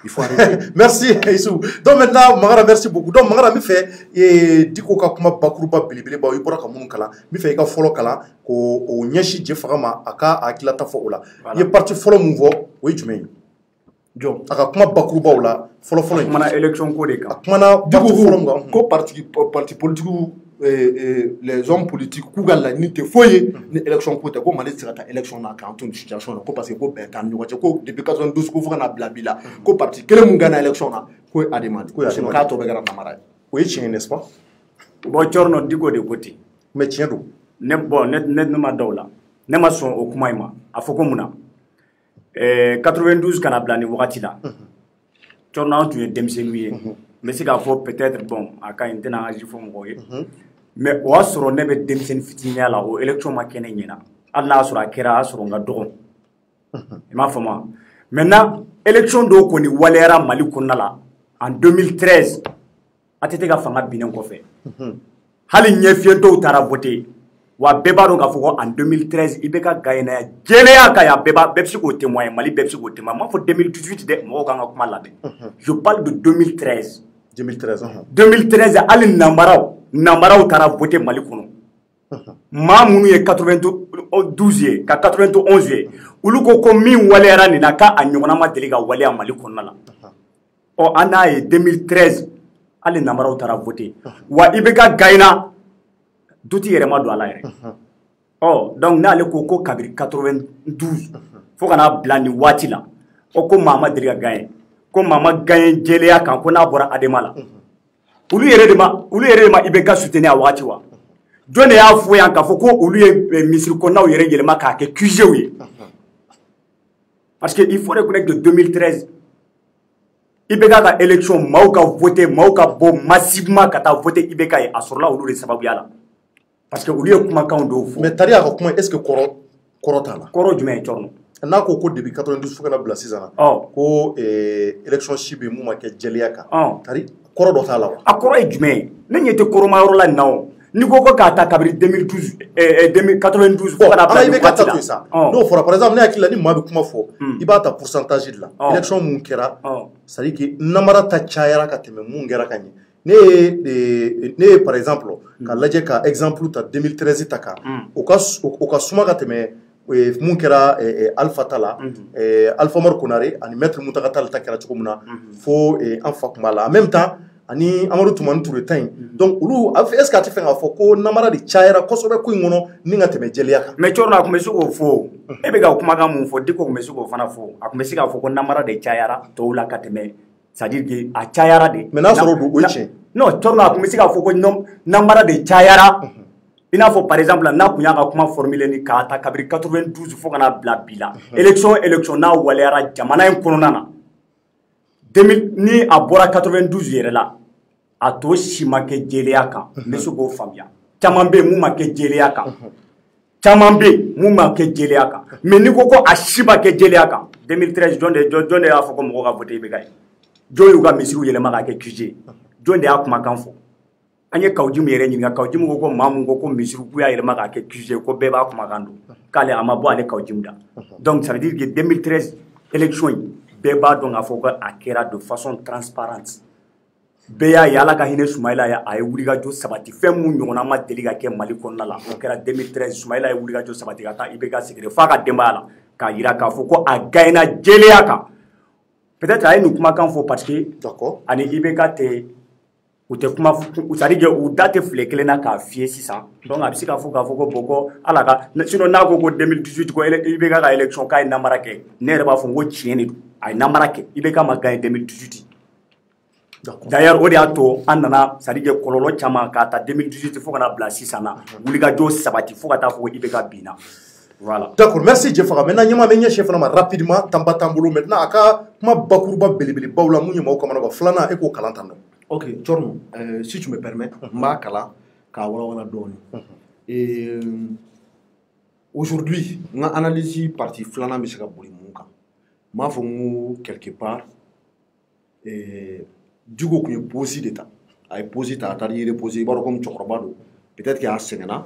Il faut arrêter. Merci Issou. Donc maintenant, Magara, merci beaucoup. Donc Magara, me fait Diko Kakuma Bakuruba Bilibili Ba Ibora Kamun Kala, me fait ka follow Kala ko o nyashi Jeframa aka akilata fo ola. Ye parti follow mouvo, oui tu mets. Jo, aka kuma Bakuruba ola, follow. Mana élection ko de ka. Mana Diko follow ko parti politique les hommes politiques qui ont l'unité foyer l'élection pour ko mali sera ta élection na quand une situation ko parce que ko ben kan ko depuis 92 ko fana blabila ko parti kele mun gana élection na ko ademande ko ka to be gara namara oui tien n'est-ce pas bo Thierno Digo de côté mais tien do ne bon net ma dawla ne ma son o kuma ima afoko muna 92 kana blani wakati la Thierno tu es demsenuye mais c'est qu'à peut-être bon à quand il était dans la fo mo mais o asoro ne be demsen fitinya la o élection ma kene nyina Allah asura kera asoro nga dogon ma fama maintenant élection do ko ni walera Mali kunala en 2013 atete ga fanga binen ko fe hali nyefiento tara voter wa beba do ga foko en 2013 ibeka gayna jeleya ka ya beba bepsi ko témoin Mali bepsi ko témoin ma fo 2018 de mo ga kuma labe je parle de 2013 ali Namaraw tara voté Mali kono ma munu ye 92 ye ka 91 ye ulu ko min walera ni na ka anyona ma deli ga wale Mali kono la o ana ye 2013 ali Namaraw tara voté wa ibeka gaina duti yere ma do ala yere oh donc na le ko kabiri 92 fo kana blani wati la o ko mama deli ga gagne ko mama gagne jeleya kan ko na bora ademala ulu yere de ma ibeka soutenir a wati wa jone ya fo yan ka fo ko ulu ye misiri ko naw yere yelema ka ke QG parce que il faut reconnaître que 2013 ibeka ka élection mauka voter mauka bo massivement kata voter ibeka e asorla ulu de sababu yala parce que ulu ye kuma kan do fo mais tari aka kuma est-ce que koro tala koro jume Thierno n'a ko depuis 92 fo kana bla 6 ans ko élection chibe mu ma ke jeliaka tari koro do tala wa akoro e jume ne nyete koro ma yoro la nawo ni ko ko k'a ta kabiri 2012 92 fo kana bila waati la n'o fɔra par exemple ne hakili la ni maa bɛ kuma fɔ i b'a ta pourcentage de la élection mun kɛra c'est à dire que namara ta cayara ka tɛmɛ mun kɛra ka ɲɛ ne ye par exemple ka lajɛ ka exemple ta 2013 ta kan o ka suma ka tɛmɛ mun kɛra Alpha ta la Alpha Umaru Konare ani maître Muntaka Tall ta kɛra cogo min na fo an fa kuma la en même temps ani Amadu Tumani Ture ta in donc olu est ce que a tɛ fɛ k'a fɔ ko namara de cayara kosɛbɛ ko in kɔnɔ ni ka tɛmɛ jɛlenya kan mais Corona a tun bɛ se k'o fɔ e bɛ ka kumakan mun fɔ Diko tun bɛ se k'o fana fɔ a tun bɛ se k'a fɔ ko namara de cayara tɔw la ka tɛmɛ c'est à dire que a cayara de mais n'a sɔrɔ o ye tiɲɛ non Corona a tun bɛ se k'a fɔ ko namara de cayara i n'a fɔ par exemple n'a tun y'a ka kuma formuler ni k'a ta kabiri 92 fo kana bila bi la élection n'a waleyara jamana in kɔnɔna na 2000 ni a bɔra 92 yɛrɛ la a to si ma kɛ jɛlenya kan n bɛ se k'o faamuya caman bɛ yen mun ma kɛ jɛlenya kan caman bɛ yen mun ma kɛ jɛlenya kan mais n'i ko ko a si ma kɛ jɛlenya kan 2013 jɔn de y'a fɔ ko mɔgɔw ka voter IBK ye jɔn y'u ka misiriw yɛlɛma k'a kɛ QG jɔn de y'a kumakan fɔ an ye Kawujimu yɛrɛ ɲininka Kawujimu ko maa mun ko misiriw k'u y'a yɛlɛma k'a kɛ QG ko bɛɛ b'a kumakan don k'ale a ma bɔ ale Kawujimu da donc ça veut dire que 2013 élection in bɛɛ b'a dɔn k'a fɔ ko a kɛra de façon transparente bɛɛ y'a ye Ala ka hinɛ Sumayila ye a ye wulikajɔ sabati fɛn mun ɲɔgɔnna ma deli ka kɛ Mali kɔnɔna la o kɛra 2013 Sumayila ye wulikajɔ sabati ka taa IBK segere f'a ka denbaya la k'a yira k'a fɔ ko a gagnera jɛlenya kan peut-être a ye nin kumakan fɔ parce que ani IBK tɛ u tɛ kuma c'est à dire u da tɛ file kelen na k'a fiyɛ sisan donc a bɛ se k'a fɔ ko bon ko Ala ka sinon n'a ko 2018 ko IBK ka élection k'a ye namara kɛ ne yɛrɛ b'a fɔ n ko tiɲɛ de don a ye namara kɛ IBK ma gagné 2018 d'ailleurs o de y'a to an nana c'est à dire kɔlɔlɔ caman k'a ta 2018 fo kana bila sisan na wulikajɔ sabati fo ka taa fɔ ko IBK binna voilà. D'accord, merci Jefaga. Maintenant nyama bɛ ɲɛsin fana ma rapidement tanba t'an bolo maintenant a ka kuma bakuruba belebelebaw la mun ye maaw kamana gan filanan e k'o kalan tan dɔn. Ok, Thierno, si tu me permets, n b'a kalan k'a walawala dɔɔni. Aujourd'hui n ka analyse partie filanan bɛ se ka boli mun kan n b'a fɔ n ko quelque part Diko tun ye posi de ta a ye posi ta a taara i reposer i b'a dɔn komi cɛkɔrɔba don peut-être que a sɛgɛnna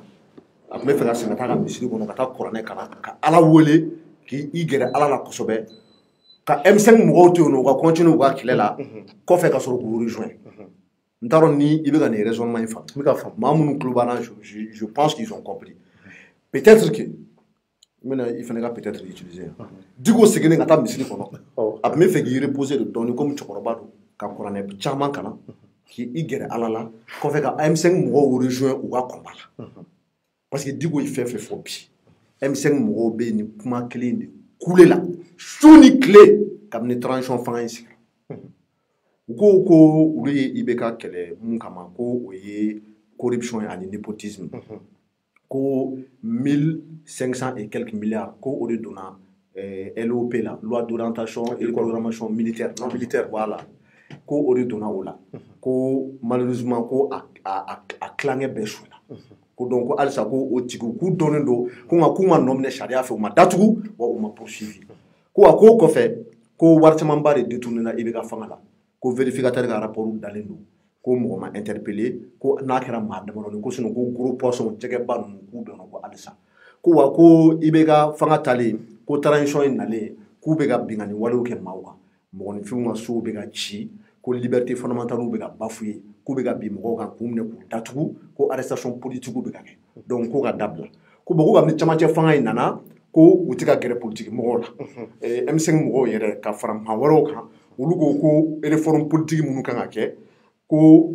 a tun bɛ fɛ ka sɛgɛn taa ka misiri kɔnɔ ka taa kuranɛ kalan ka Ala wele k'i gɛrɛ Ala la kosɛbɛ ka M5 mɔgɔw to yen nɔ u ka continuer u ka kɛlɛ la kɔfɛ ka sɔrɔ k'u rejoindre n t'a dɔn ni i bɛ ka nin raisonnement in faamu n bɛ ka faamu maa minnu tulo b'an na je pense qu'ils ont compris peut-être que n bɛna i fana ka peut-être utiliser Diko seginnen ka taa misiri kɔnɔ a tun bɛ fɛ k'i reposer de dɔɔni komi cɛkɔrɔba don ka kuranɛ caman kalan k'i gɛrɛ Ala la kɔfɛ ka M5 mɔgɔw rejoindre u ka combat la parce que Diko ye fɛn fɛn fɔ bi M5 mɔgɔw bɛ nin kuma kelen de kule la su ni tile kabini transition fanga in sigi u ko ko olu ye IBK kɛlɛ mun kama ko o ye corruption ani népotisme ko 1500 et quelques milliards ko o de donna LOP la loi d'orientation et de programmation militaire non militaire voilà ko o de donna o la ko malheureusement ko a klaŋɛ bɛɛ suɲɛna ko donc ko halisa ko o tigiw k'u dɔnnen don ko nka k'u ma nɔ minɛ sariya fɛ u ma datugu wa u ma poursuivi ko a ko kɔfɛ ko wari camanba de détournera IBK fanga la ko vérificateur ka rapport dalen don ko mɔgɔ ma interpellé ko n'a kɛra maa damadɔni ko sinon ko gros poisson jɛgɛba ninnu k'u dɔnna ko halisa ko wa ko IBK fanga talen ko transition in nalen k'u bɛ ka bingani walew kɛ maaw kan mɔgɔninfinw ka sow bɛ ka ci ko liberté fondamentale bɛ ka bafoué k'u bɛ ka bin mɔgɔw kan k'u minɛ k'u datugu ko arrestation politique bɛ ka kɛ donc ko ka dabila ko bon ko kabini camancɛ fanga in nana ko u tɛ ka gɛrɛ politique mɔgɔw la M5 mɔgɔw yɛrɛ ka fara maa wɛrɛw kan olu ko réforme politique minnu kan ka kɛ ko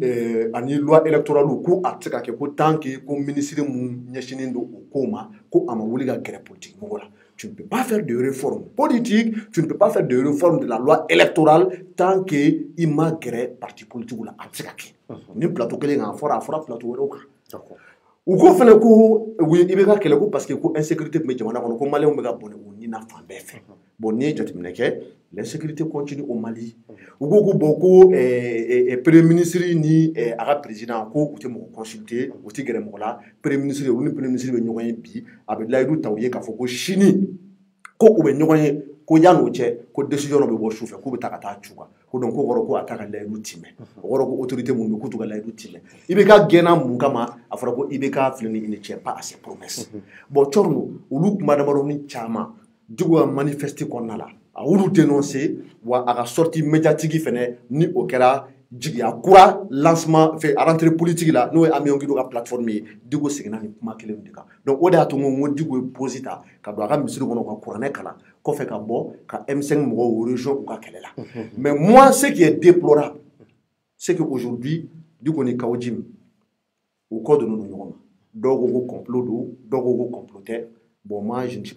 ani loi électorale ko a tɛ se ka kɛ ko tant que ko ministre minnu ɲɛsinnen don o ko ma ko a ma wuli ka gɛrɛ politique mɔgɔw la. Tu ne peux pas faire de réforme politique, tu ne peux pas faire de réforme de la loi électorale tant qu'il m'a géré parti politique ou la absence. Ni plateau kelen a fora plateau wɛrɛw kan. U ko fana ko IBK kɛlɛ ko parce que ko insécurité tun bɛ jamana kɔnɔ ko maliyɛnw bɛ ka bɔnɛ u ni na fan bɛɛ fɛ. Bon n'i ye jateminɛ kɛ l'insécurité continue au Mali. U ko ko bon ko premier ministre ni a ka président ko u tɛ mɔgɔ consulter u tɛ gɛrɛ mɔgɔ la premier ministre olu ni premier ministre bɛ ɲɔgɔn ye bi a bɛ layidu ta u ye k'a fɔ ko sini ko u bɛ ɲɔgɔn ye ko yano che ko décision no be bo choufe ko be takata chuga ko donc ko goro ko ataka la routine goro ko autorité mun ko tuga la routine ibe ka gena mun kama afara ko ibe ka flini il ne tient pas à ses promesses bon chorno ulu madamaro ni chama digo manifester ko nala a ulu dénoncer wa a sortie médiatique fene ni au kera jigi a kura lancement fait à rentrée politique là no amion gido ka plateforme digo signa ni kuma kele ndika donc o da to ngo digo posita ka do ka misiri kono ka kurane kala ko fait ka bo ka M5 mo région ou ka kele là mais moi ce qui est déplorable c'est que aujourd'hui digo ni kawjim au code de nos nyoma dogo complot dogo comploter. Bon, moi, je ne suis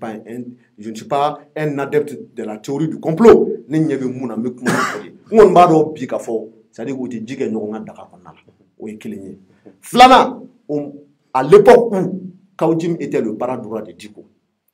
pas un adepte de la théorie du complot. Ni nyebe muna me kuma ko on ba do bi ka fo c'est-à-dire que tu dis que nous avons d'accord on est cligné flana à l'époque où Kaoudim était le parent droit de Diko,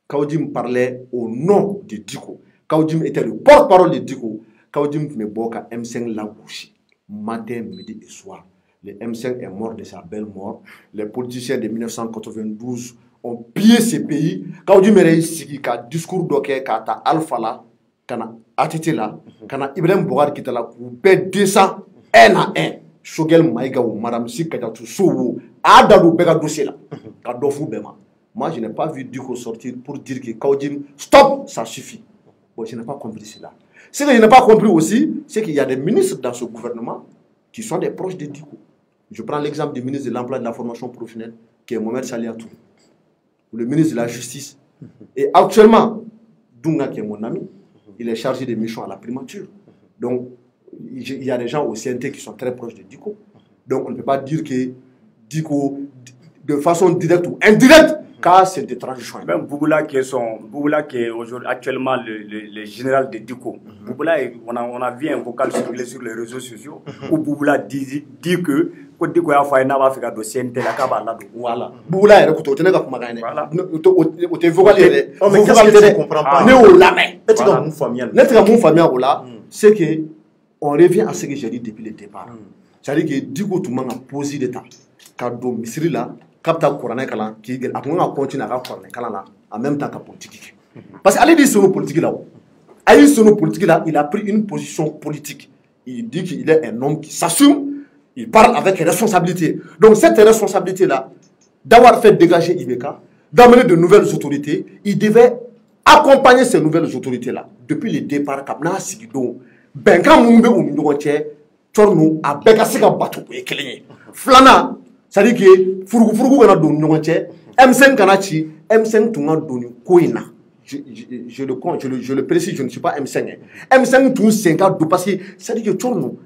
Kaoudim parlait au nom de Diko, Kaoudim était le porte-parole de Diko, Kaoudim me boka M5 l'a bouché matin, midi et soir. Le M5 est mort de sa belle mort. Les politiciens de 1992 ont pillé ces pays. Kaoudim est ici, qui a discours d'oké, qui a Alpha là, kana atete là, kana Ibrahim Bouhar qui est là, vous paie 200 un à un. Shogel Maïga ou Madame Sikadjatou Sowo, Adalou Bega dossier là, Kadofou Bema. Moi, je n'ai pas vu Diko sortir pour dire que Kaoudim, stop, ça suffit. Bon, je n'ai pas compris cela. Ce que je n'ai pas compris aussi, c'est qu'il y a des ministres dans ce gouvernement qui sont des proches de Diko. Je prends l'exemple du ministre de l'Emploi et de la Formation professionnelle, qui est Mohamed Saliatou, le ministre de la Justice. Et actuellement, Dunga, qui est mon ami, il est chargé des missions à la primature. Donc, il y a des gens au CNT qui sont très proches de Diko. Donc, on ne peut pas dire que Diko, de façon directe ou indirecte, car c'est des transitions. Même Bouboula qui est aujourd'hui actuellement le général de Diko. Bouboula, on a vu un vocal circuler sur les réseaux sociaux où Bouboula dit que Diko a fait un Afrique de CNT la Kabala. Voilà. Bouboula est recruté. Tu n'es pas comme voilà. Tu es vocal. Mais qu'est-ce que tu comprends pas? Notre famille c'est que on revient à ce que j'ai dit depuis le départ. C'est-à-dire que Diko tout le monde a posé des temps. Car dans Misri là, Kapta Korané Kalan, qui a continué à Korané Kalan en même temps que politique. Parce qu'à l'idée sur nos politiques là, à l'idée sur nos politiques là, il a pris une position politique. Il dit qu'il est un homme qui s'assume, il parle avec responsabilité. Donc cette responsabilité là, d'avoir fait dégager Ibeka, d'amener de nouvelles autorités, il devait accompagner ces nouvelles autorités là. Depuis le départ, Kapna Sigido, Benka Mumbe ou Minoche, Torno a Bekasika Batou et Kelly. Flana, c'est-à-dire que Fourgou kana don Noche, M5 Kanachi, M5 Tunga Doni Koina. Je le précise, je ne suis pas M5. M5 Tunga 5 parce que c'est-à-dire que Torno,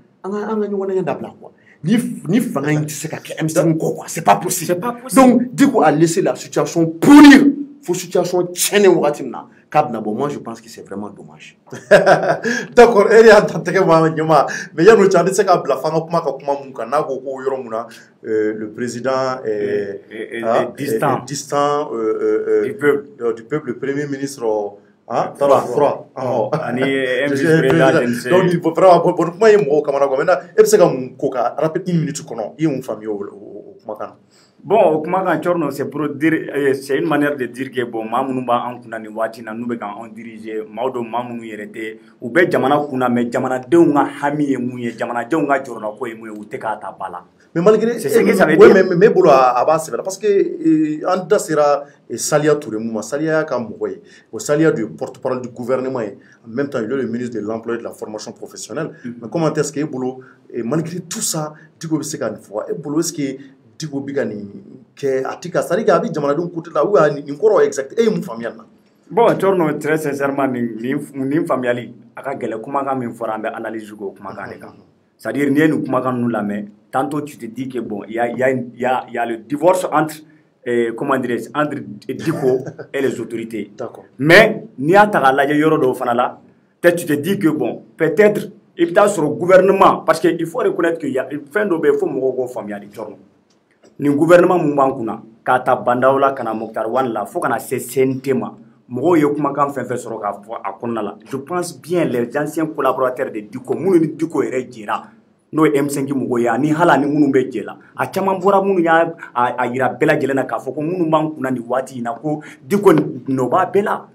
ni Fangaïn M5 quoi, c'est pas possible. Donc, Diko a laissé la situation pourrir. Faut situation tienne au ratimna. Moi, je pense que c'est vraiment dommage. D'accord, mais il y a le président est distant du peuple, le premier ministre froid. Donc, il faut vraiment bon, au Kumagan, c'est pour dire, c'est une manière de dire que bon, Mamounouba en Kunani Watina, nous on diriger, Maudo Mamounou Yerete, ou Be Jamana Kuna, mais Jamana Deunga Hami et Mouye, Jamana Deunga Jornako et Mouye, ou Tekata Bala. Mais malgré c'est ce que ça veut dire. Mais Bolo Abba, c'est parce que Anda sera Salia Touremouma, Salia Kamoué, au Salia du porte-parole du gouvernement, et en même temps, il est le ministre de l'Emploi et de la Formation professionnelle. Mais comment est-ce que Bolo, et malgré tout ça, du coup, c'est qu'une fois, et Bolo, est-ce que Diko Bigani, que Atika Sariga, Jamanadou Koutela, ou à Ninkoro exact, et mon famille. Bon, Torno, très sincèrement, ni famille, à Gala Kumaga, mais il faut analyser le Kumaga. C'est-à-dire, nous Kumaga nous la met. Tantôt, tu te dis que bon, il y a le divorce entre, comment dirais-je, entre Diko et les autorités. D'accord. Mais, ni à Tagala, Yoro de Fanala, peut-être tu te dis que bon, peut-être, il y a sur le gouvernement, parce qu'il faut reconnaître qu'il y a une fin de il faut me famille. Ni gouvernement Moumankuna, Kata Bandaola, Kana Mokhtarwan, la faut qu'on a ces thèmes. Moi, je pense bien les anciens collaborateurs de Diko, Mounou Diko et Rejira, no M5 Mougoya, ni Hala ni Mounou Bejela, a Chamambora Mounia, a Ira Bella Gelena Kafoko, Mounou Mankuna, ni Wati, Nako, Diko Nova Bella.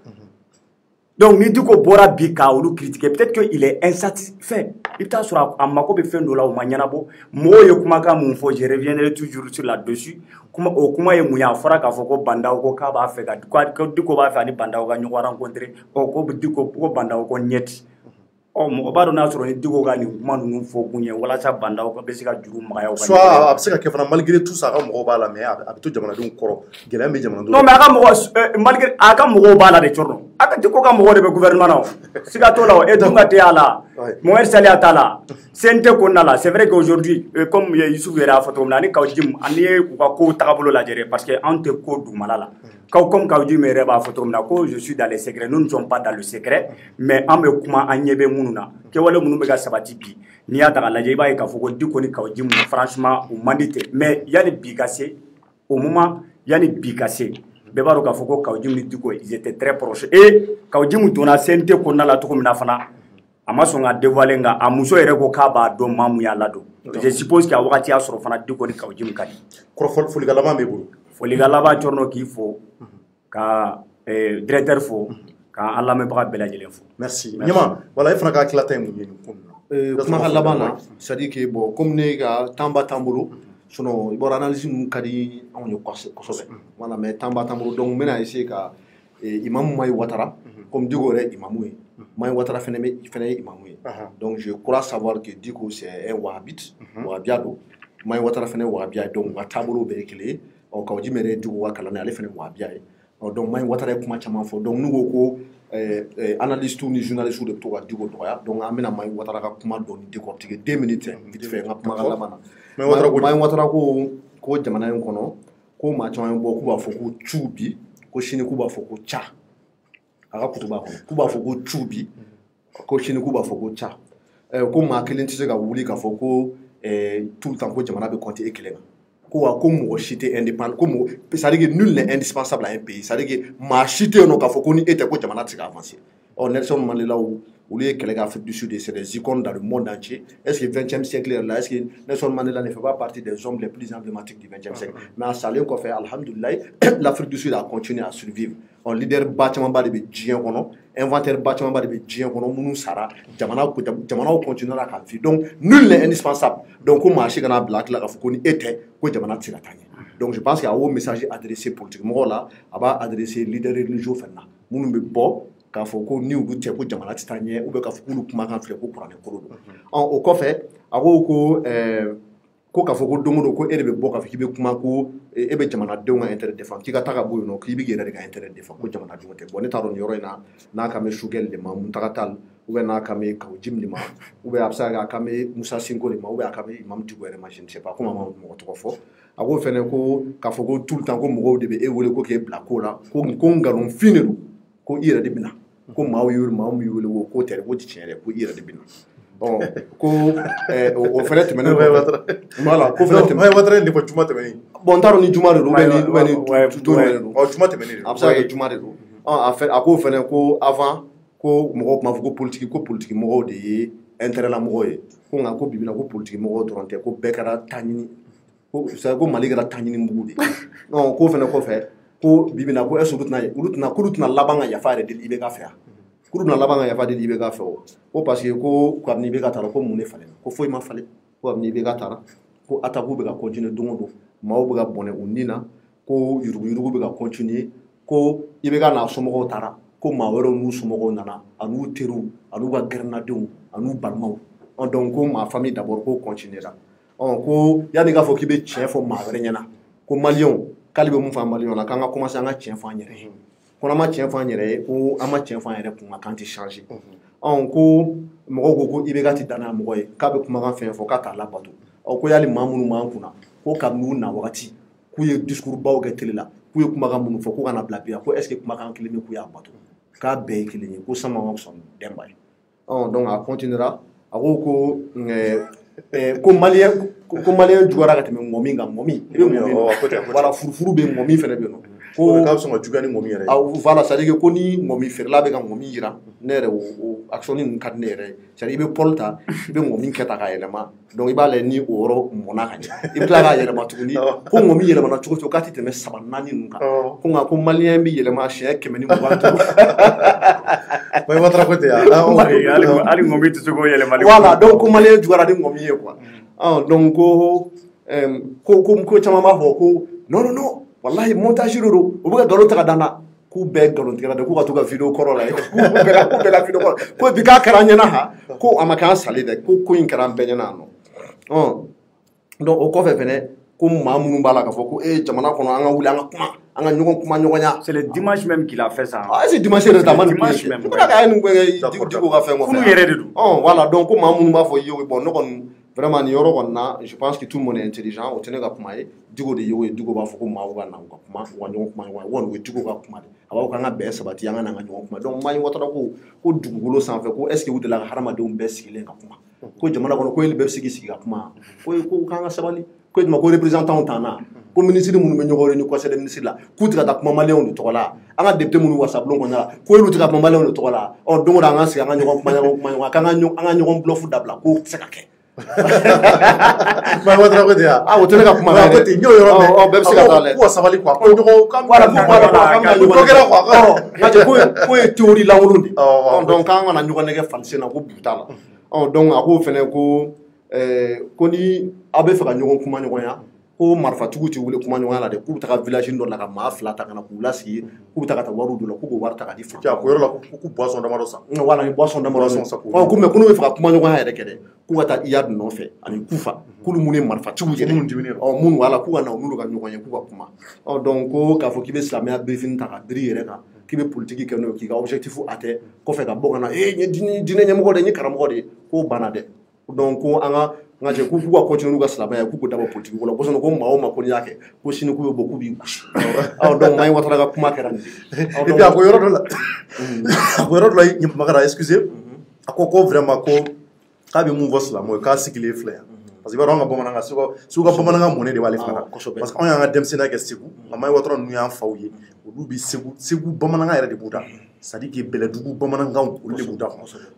Donc ni Diko bora bi ka olu critiquer, peut-être que il est insatisfait. Il t'a sur a mako be fen do la o maɲanabo mo ye kuma ka mun fo, je reviendrai toujours sur là-dessus. Kuma o kuma ye mun ya fora ka fɔ ko Bandaw ko ka b'a fɛ ka Diko b'a fɛ ani Bandaw ka ɲɔgɔn rencontrer ko Diko ko Bandaw ko ɲɛti. Mɔgɔ b'a dɔn n'a sɔrɔ ni Diko ka nin kuma ninnu fɔ kun ye walasa Bandaw ka bɛ se ka juru magaya o kan. Soit a bɛ se ka kɛ fana malgré tout ça a ka mɔgɔw b'a la mais a bɛ to jamanadenw kɔrɔ gɛlɛya bɛ jamanadenw. Non mais a ka mɔgɔ malgré a ka mɔgɔw b'a la de cɔrɔ. A ka Diko ka mɔgɔ de bɛ gouvernement na o. Siga t'o la o. Dunga tɛ a la. Mohamed Saliya t'a la. CNT kɔnɔna la. C'est vrai qu'aujourd'hui comme Youssouf yɛrɛ y'a fɔ cogo min na ani Kawjim ani ye u ka kow tagabolo lajɛ dɛ parce que anw tɛ ko dugumala la. Comme Kawjim yɛrɛ b'a fɔ cogo min na ko je suis dans les secrets, nous ne sommes pas dans le secret mais an bɛ kuma an ɲɛ bɛ minnu na. Kɛwale minnu bɛ ka sabati bi n'i y'a ta k'a lajɛ i b'a ye k'a fɔ ko Diko ni Kawjim franchement u man di tɛ mais yanni bi ka se au moment yanni bi ka se bɛɛ b'a dɔn k'a fɔ ko Kawjim ni Diko ils étaient très proches et Kawjim donna CNT kɔnɔna la cogo min na fana a ma sɔn ka dévoiler nka a muso yɛrɛ ko k'a b'a dɔn maa mun y'a ladon. Je suppose que a wagati y'a sɔrɔ fana Diko ni Kawjim ka di. Kɔrɔfɔli folikan laban b'i bolo. Folikan laban cɔrɔ k'i fo ka directeur fo ka an lamɛnbaga bɛɛ lajɛlen fo. Merci. Ɲama voilà e fana ka hakilina ta ye mun ye nin ko in na. Kumakan laban na c'est à dire que bon comme ne ka temps ba t'an bolo sinon i bɔra analyse ninnu ka di anw ye kosɛbɛ voilà mais temps ba t'an bolo donc n bɛna essayer ka Imam Mayi Ouattara comme Diko yɛrɛ imamu ye Mayi Ouattara fɛnɛ ye imamu ye donc je crois savoir que Diko c'est un wahhabite wahabiya don Mayi Ouattara fɛnɛ ye wahabiya ye donc u ka taabolo bɛɛ ye kelen ye Kawjim yɛrɛ ye Diko ka kalan ale fɛnɛ ye wahabiya ye donc Mayi Ouattara ye kuma caman fɔ donc n'u ko ko analystes ni journalistes de bɛ to ka Diko dɔgɔya donc an bɛna Mayi Ouattara ka kuma dɔɔni décortiquer 2 minutes vite fait n ka kumakan laban na Mayi Ouattara ko jamana in kɔnɔ ko maa caman bɔ k'u b'a fɔ ko cu bi ko sini k'u b'a fɔ ko ca a ka kutuba kɔnɔ k'u b'a fɔ ko cu bi ko sini k'u b'a fɔ ko ca ko maa kelen tɛ se ka wuli k'a fɔ ko tout le temps ko jamana bɛ compter e kelen kan ko mɔgɔ si tɛ indépendant ko mɔgɔ c'est-à-dire que nul n'est indispensable à un pays c'est-à-dire que maa si tɛ yen nɔ k'a fɔ ko ni e tɛ ko jamana tɛ se ka avancer Nelson Mandela olu ye kɛlɛ kɛ Afrique du Sud c'est des icônes dans le monde entier est-ce que 20e siècle là est-ce que Nelson Mandela ne fait pas partie des hommes les plus emblématiques du 20e siècle mais a salen kɔfɛ alhamdulilayi l'Afrique du Sud a continué à survivre leader ba caman ba de bɛ diɲɛ kɔnɔ inventeur ba caman ba de bɛ diɲɛ kɔnɔ minnu sara jamanaw continuera ka vivre donc nul n'est indispensable donc ko maa si kana bila a tila k'a fɔ ko ni e tɛ ko jamana tɛ se ka taa ɲɛ donc je pense que a y'o message adressé politique mɔgɔw la a b'a adressé leader religieux fɛnɛ na minnu bɛ bɔ k'a fɔ ko ni olu tɛ ko jamana tɛ taa ɲɛ ou bien k'a fɔ k'olu kumakan filɛ ko kuranɛ kolo don o kɔfɛ a ko k'a fɔ ko don o don ko e de bɛ bɔ k'a fɔ k'i bɛ kuma ko e bɛ jamanadenw ka intérêt défendre k'i ka taa ka bɔ yen nɔ k'i bɛ k'i yɛrɛ de ka intérêt défendre ko jamanadenw tɛ bon ne t'a dɔn nin yɔrɔ in na n'a kan bɛ Sugɛli de ma Muntaka Tall ou bien n'a kan bɛ Kawjim de ma ou bien a bɛ se ka kɛ a kan bɛ Musa Sinko de ma ou bien a kan bɛ Imam Diko yɛrɛ ma je ne sais pas comme a ma mɔgɔ tɔgɔ fɔ a ko fɛnɛ ko k'a fɔ ko tout le temps ko mɔgɔw de bɛ e wele ko k'e bila ko la ko nkalonfin de don ko i yɛrɛ de bɛ na ko maa min y'u wele ko tɛ ko ti tiɲɛ yɛrɛ ko i yɛrɛ de bɛ na ko o fɛnɛ tɛmɛnen voilà ko fɛnɛ tɛmɛnen Ouattara de fɔ juma tɛmɛnen bon n t'a dɔn ni juma de don ou bien ni don juma tɛmɛnen de a bɛ se ka kɛ juma de don a ko fɛnɛ ko avant ko mɔgɔw tun b'a fɔ ko politique mɔgɔw de ye intérêt la mɔgɔw ye ko nka ko bibi in na ko politique mɔgɔw dɔrɔn tɛ ko bɛɛ kɛra taɲini ko Mali kɛra taɲini mugu de non ko fɛnɛ kɔfɛ ko bibi in na ko est ce que olu tɛna laban ka yafa yɛrɛ deli IBK fɛ yan k'olu bɛna laban ka yafa deli IBK fɛ o ko parce que ko kabini IBK taara ko mun de falen ko foyi ma falen ko kabini IBK taara ko attaque bɛ ka continuer don o don maaw bɛ ka bɔnɛ u ni na ko yuruguyurugu bɛ ka continuer ko IBK n'a somɔgɔw taara ko maa wɛrɛw n'u somɔgɔw nana a n'u teriw a n'u ka gɛrɛnadenw a n'u balimaw donc ko maa famille d'abord ko continuera ko yanni k'a fɔ k'i bɛ tiɲɛ fɔ maa wɛrɛ ɲɛna ko maliyɛnw k'ale bɛ mun fɔ maliyɛnw na k'an ka commencer an ka tiɲɛ fɔ an yɛrɛ ye ko n'an ma tiɲɛ fɔ an yɛrɛ ye ko an ma tiɲɛ fɔ an yɛrɛ kun kan tɛ changer ko mɔgɔw ko IBK tɛ danaya mɔgɔ ye k'a bɛ kumakan fɛn fɔ k'a t'a labato ko yali maa minnu b'an kunna ko kabini u na wagati k'u ye discours baw kɛ télé la k'u ye kumakan minnu fɔ k'u kana bila bi ko est ce que kumakan kelen bɛ k'u y'a bato k'a bɛɛ ye kelen ye ko sama ka fisa ni Demba ye donc a continuera a ko maliyɛn juguyara ka tɛmɛ mɔmin kan mɔmin i bɛ mɔmin voilà furufuru bɛ yen mɔmin fɛnɛ bɛ yen nɔ ko ka sɔn ka juguya ni ŋɔmi yɛrɛ ye voilà c'est à dire que ko ni ŋɔmi feerela bɛ ka ŋɔmi yira ne yɛrɛ o action ninnu ka di ne yɛrɛ ye c'est à dire i bɛ pɔli ta i bɛ ŋɔmi kɛ ta k'a yɛlɛma donc i b'a lajɛ ni o yɔrɔ mɔna ka ɲɛ i bɛ tila k'a yɛlɛma tuguni ko ŋɔmi yɛlɛmana cogo cogo k'a tɛ tɛmɛ 3 4 ninnu kan ko nka ko maliyɛn bɛ yɛlɛma siɲɛ 125 Mai Watara ko tɛ hali ŋɔmi tɛ se k'o yɛlɛmali voilà donc ko maliyɛn juguyara ni ŋɔmi ye quoi donc ko caman b'a fɔ ko non wallahi montage de don u bɛ ka nkalon ta ka d'an na k'u bɛɛ nkalontigɛla de k'u ka to ka vidéo kɔrɔ la k'u bɛɛ la vidéo kɔrɔ ko bi k'a kɛra an ɲɛna ha ko a ma kɛ an salen dɛ ko in kɛra an bɛɛ ɲɛna yan nɔ donc o kɔfɛ fɛnɛ ko maa minnu b'a la k'a fɔ ko jamana kɔnɔ an ka wuli an ka kuma an ka ɲɔgɔn kuma ɲɔgɔnya c'est le dimanche même qu'il a fait ça c'est dimanche yɛrɛ ta ma nin dimanche même ko ka nin kɛ Diko ka fɛn kɔfɛ yɛrɛ de don voilà donc ko maa minnu b'a fɔ yo bon ne kɔni vraiment nin yɔrɔ kɔni na je pense que tout le monde est intelligent o tɛ ne ka kuma ye Diko de ye Diko b'a fɔ ko maaw ka na u ka kuma u ka ɲɔgɔn kuma ɲɔgɔn wa o ye Diko ka kuma de a b'a fɔ k'an ka bɛn sabati an ka n'an ka ɲɔgɔn kuma donc Mai Watara ko dugukolo sanfɛ ko est ce que u delila ka hadamadenw bɛɛ sigilen ka kuma ko jamana kɔnɔ ko olu bɛɛ sigi ka kuma ko k'an ka sabali ko juma ko représentant t'an na ko ministre minnu bɛ ɲɔgɔn ni conseil des ministres la k'u tɛ ka taa kuma maliyɛnw de tɔgɔ la an ka député minnu wasabulon kɔnɔna la ko olu tɛ ka kuma maliyɛnw de tɔgɔ la don o don an ka sigi an ka ɲɔgɔn kuma ɲɔgɔn k'an ka ɲɔgɔn bluff dabila k'o tɛ se ka kɛ Mai Watara ko tɛ yan o tɛ ne ka kuma ko ten n y'o yɔrɔ mɛn bɛɛ bɛ se ka taa lɛ ko sabali quoi ko ɲɔgɔn ko ye théorie lankolon de donc k'an kana ɲɔgɔn nɛgɛ falisen na ko bu t'a la donc a ko fɛnɛ ko ni aw bɛ fɛ ka ɲɔgɔn kuma ɲɔgɔnya ko marifatigiw tɛ wuli kuma ɲɔgɔnya la dɛ k'u bɛ taga village dɔ la ka maa 2 ta ka na k'u lasigi k'u bɛ taga taa wariw dɔ la k'u b'o wari ta ka di fan ko yɔrɔ la ko boisson damadɔ san voilà ni boisson damadɔ san ko mais ko n'u bɛ fɛ ka kuma ɲɔgɔnya yɛrɛ kɛ dɛ k'u ka taa Iyad nɔfɛ ani Kufa k'olu minnu ye marifatigiw ye minnu diminen minnu voilà k'u ka na n'olu ka ɲɔgɔn ye k'u ka kuma donc ko k'a fɔ k'i bɛ silamɛya briefing ta ka biri yɛrɛ kan k'i bɛ politique kɛ n'o ye k'i ka objectif atteint kɔfɛ ka bɔ ka na n ye diinɛ ɲɛmɔgɔ de n ye karamɔgɔ de ye k'o banna dɛ donc ko an ka cɛ k'u ka continuer n'u ka silamɛya k'u dabɔ politique ko la ko ko maa o maa ko n'i y'a kɛ ko sini k'u bɛ bɔ k'u b'i gosi donc Mai Watara ka kuma kɛra nin de et puis a ko yɔrɔ dɔ la ɲɛmɔgɔ excusez a ko vraiment ko k'a bɛ mun fɔ silamɛw ye k'a sigilen filɛ yan parce que i b'a dɔn an ka bamanankan Segu ka bamanankan mɔnɛ de b'ale fana na parce que anw y'an ka denmisɛnninya kɛ Segu nka Mai Watara ninnu y'an faw ye olu bɛ Segu bamanankan yɛrɛ de b'u da c'est à dire que Bɛlɛdugu bamanankan olu de b'u da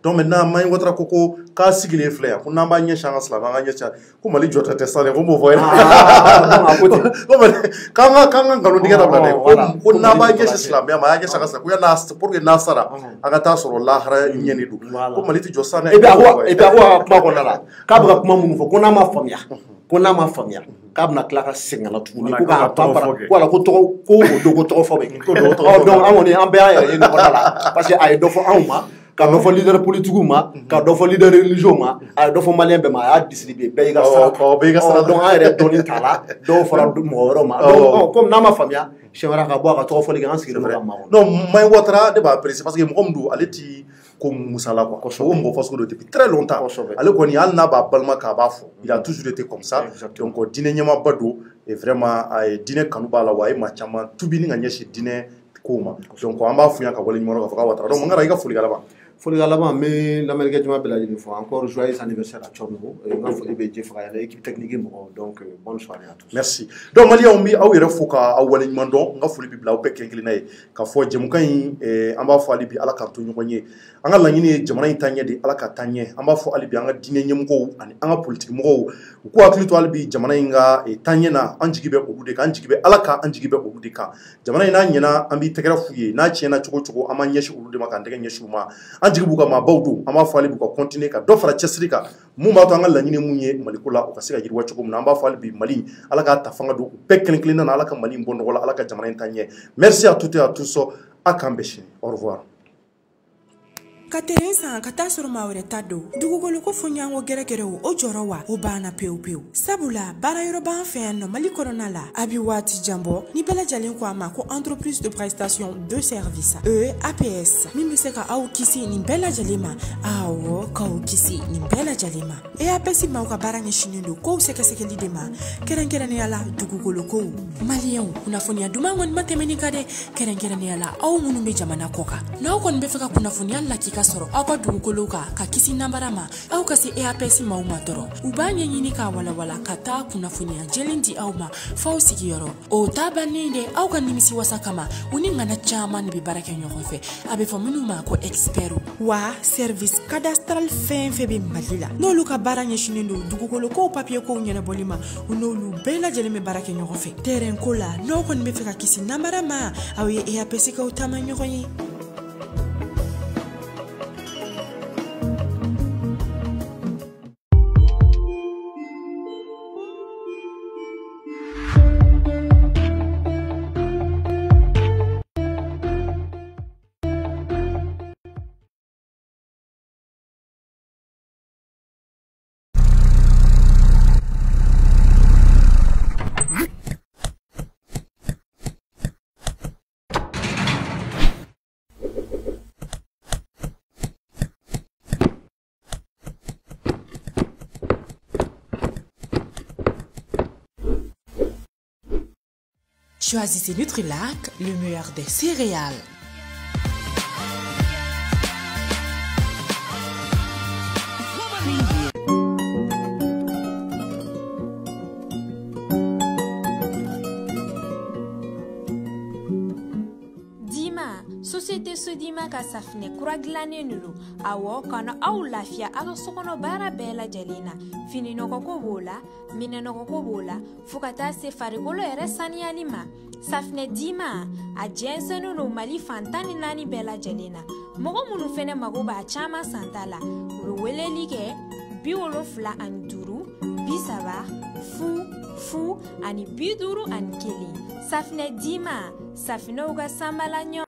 donc maintenant Mai Watara ko k'a sigilen filɛ yan ko n'an b'a ɲɛsin an ka silamɛya an ka ɲɛsin ko Mali jɔ tɛ sa dɛ ko m'o fɔ yɛrɛ k'an ka nkalontigɛ dabila dɛ ko n'an b'a ɲɛsin silamɛya ma an y'a ɲɛsin an ka silamɛya ko yan'a pour que n'a sara an ka taa sɔrɔ lahara ɲɛ de don ko Mali tɛ jɔ sa dɛ et puis a ko a kuma kɔnɔna la k'a bɛ ka kuma minnu fɔ ko n'a ma faamuya k'a bɛna tila ka segin la tuguni ko k'a panpara wala ko o don ko tɔgɔ fɔ bɛ kɛ donc an kɔni an bɛɛ y'an yɛrɛ ye nin kɔnɔna la parce que a ye dɔ fɔ anw ma ka dɔ fɔ leader politique ma ka dɔ fɔ leader religieux ma a ye dɔ fɔ maliyɛn bɛɛ ma a y'a distribuer bɛɛ y'i ka sara donc an yɛrɛ dɔnni t'a la dɔw fɔra mɔgɔ wɛrɛw ma donc comme n'a ma faamuya siɲɛ wɛrɛ ka bɔ a ka tɔgɔ fɔli kɛ an sigilen ka maa non Mai Watara ne b'a apprécier parce que mɔgɔ min don ale ti ko musala quoi o mɔgɔ fasugu dɔ depuis très longtemps ale kɔni hali n'a b'a balima k'a b'a fɔ il a toujours été comme ça donc diinɛ ɲɛmaaba don et vraiment a ye diinɛ kanu b'a la wa a ye maa caman tubi ni ka ɲɛsin diinɛ kow ma donc an b'a f'u ɲɛna ka wale ɲuman dɔn ka fɔ k'a Watara donc Mangara i ka foli ka laban folikan laban n bɛ lamɛnnikɛ jama bɛɛ lajɛlen fɔ encore joyeux anniversaire à Thiorno n ka foli bɛ Jefagaya la équipe technique mɔgɔw donc bonne soirée à tous. Merci donc maliyɛnw bɛ aw yɛrɛ fo k'aw wale ɲuman dɔn n ka foli bɛ bila aw bɛɛ kelen-kelenna ye k'a fɔ jɛmukan in an b'a fɔ hali bi Ala k'an to ɲɔgɔn ye an ka laɲini ye jamana in taa ɲɛ de Ala ka taa ɲɛ an b'a fɔ hali bi an ka diinɛ ɲɛmɔgɔw ani an ka politique mɔgɔw u k'u hakili to hali bi jamana in ka taa ɲɛ na an jigi bɛ olu de kan an jigi bɛ Ala kan an jigi bɛ olu de kan jamana in n'a ɲɛna an b'i tɛgɛrɛ f'u ye n'a tiɲɛna cogo cogo an b'an ɲɛsin olu de ma k'an tɛgɛ ɲɛsin u ma an jigi b'u ka maabaw don an b'a fɔ hali bi ka continuer ka dɔ fara cɛsiri kan mun b'a to an ka laɲini mun ye Maliko la u ka se ka yiriwa cogo min na an b'a fɔ hali bi Mali Ala k'a ta fanga don u bɛɛ kelen-kelenna na Ala ka Mali in bɔ nɔgɔ la Ala ka jamana in taa ɲɛ merci à toutes et à tous a k'an bɛn sini au revoir. ka terrain san ka taa sɔrɔ maa wɛrɛ ta don dugukolo ko fɔ ɲango gɛrɛgɛrɛw o jɔrɔ wa o banna pewu pewu sabula baara yɔrɔ b'an fɛ yan nɔ Mali kɔnɔna la a bi waati jan bɔ ni bɛɛ lajɛlen ko a ma ko entreprise de prestation de service APS min bɛ se ka aw kisi nin bɛɛ lajɛlen ma awɔ k'aw kisi nin bɛɛ lajɛlen ma APS maaw ka baara ɲɛsinnen don kow sɛgɛsɛgɛli de ma kɛrɛnkɛrɛnnenya la dugukolo kow maliyɛnw kunnafoniya duman kɔni ma tɛmɛ nin kan dɛ kɛrɛnkɛrɛnnenya la aw minnu bɛ jamana kɔ kan n'aw kɔni bɛ fɛ ka kunnafoniya lakika sɔrɔ aw ka dugukolo ka kisi nambara ma aw ka se EAPS maaw ma dɔrɔn u b'a ɲɛɲini k'a walawala ka taa kunnafoniya jɛlen di aw ma f'aw sigiyɔrɔ o t'a bannen de aw ka nimisi wasa kama u ni ŋana caaman de bɛ baara kɛ ɲɔgɔn fɛ a bɛ fɔ minnu ma ko experts wa service cadastral fɛn fɛn bɛ Mali la n'olu ka baara ɲɛsinen don dugukolo kow papier kow ɲɛnabɔli ma u n'olu bɛɛ lajɛlen bɛ baara kɛ ɲɔgɔn fɛ terrain ko la n'aw kɔni bɛ fɛ ka kisi nambara ma aw ye EAPS kaw taama ɲɔgɔn ye. Choisissez Nutrilac, le meilleur des céréales. Société Sodima ka safinɛ kura dilannen de don awɔ kana aw lafiya a ka sokɔnɔ baara bɛɛ lajɛlen na fini nɔgɔko b'o la minɛ nɔgɔko b'o la fo ka taa se farikolo yɛrɛ saniyali ma safinɛ Dima a jɛnsɛnnen don Mali fan 14 bɛɛ lajɛlen na mɔgɔ minnu fɛnɛ mago b'a caman santa la u bɛ weleli kɛ 75 30 fu ani 51 safinɛ Dima safinɛw ka sanbala ɲɔ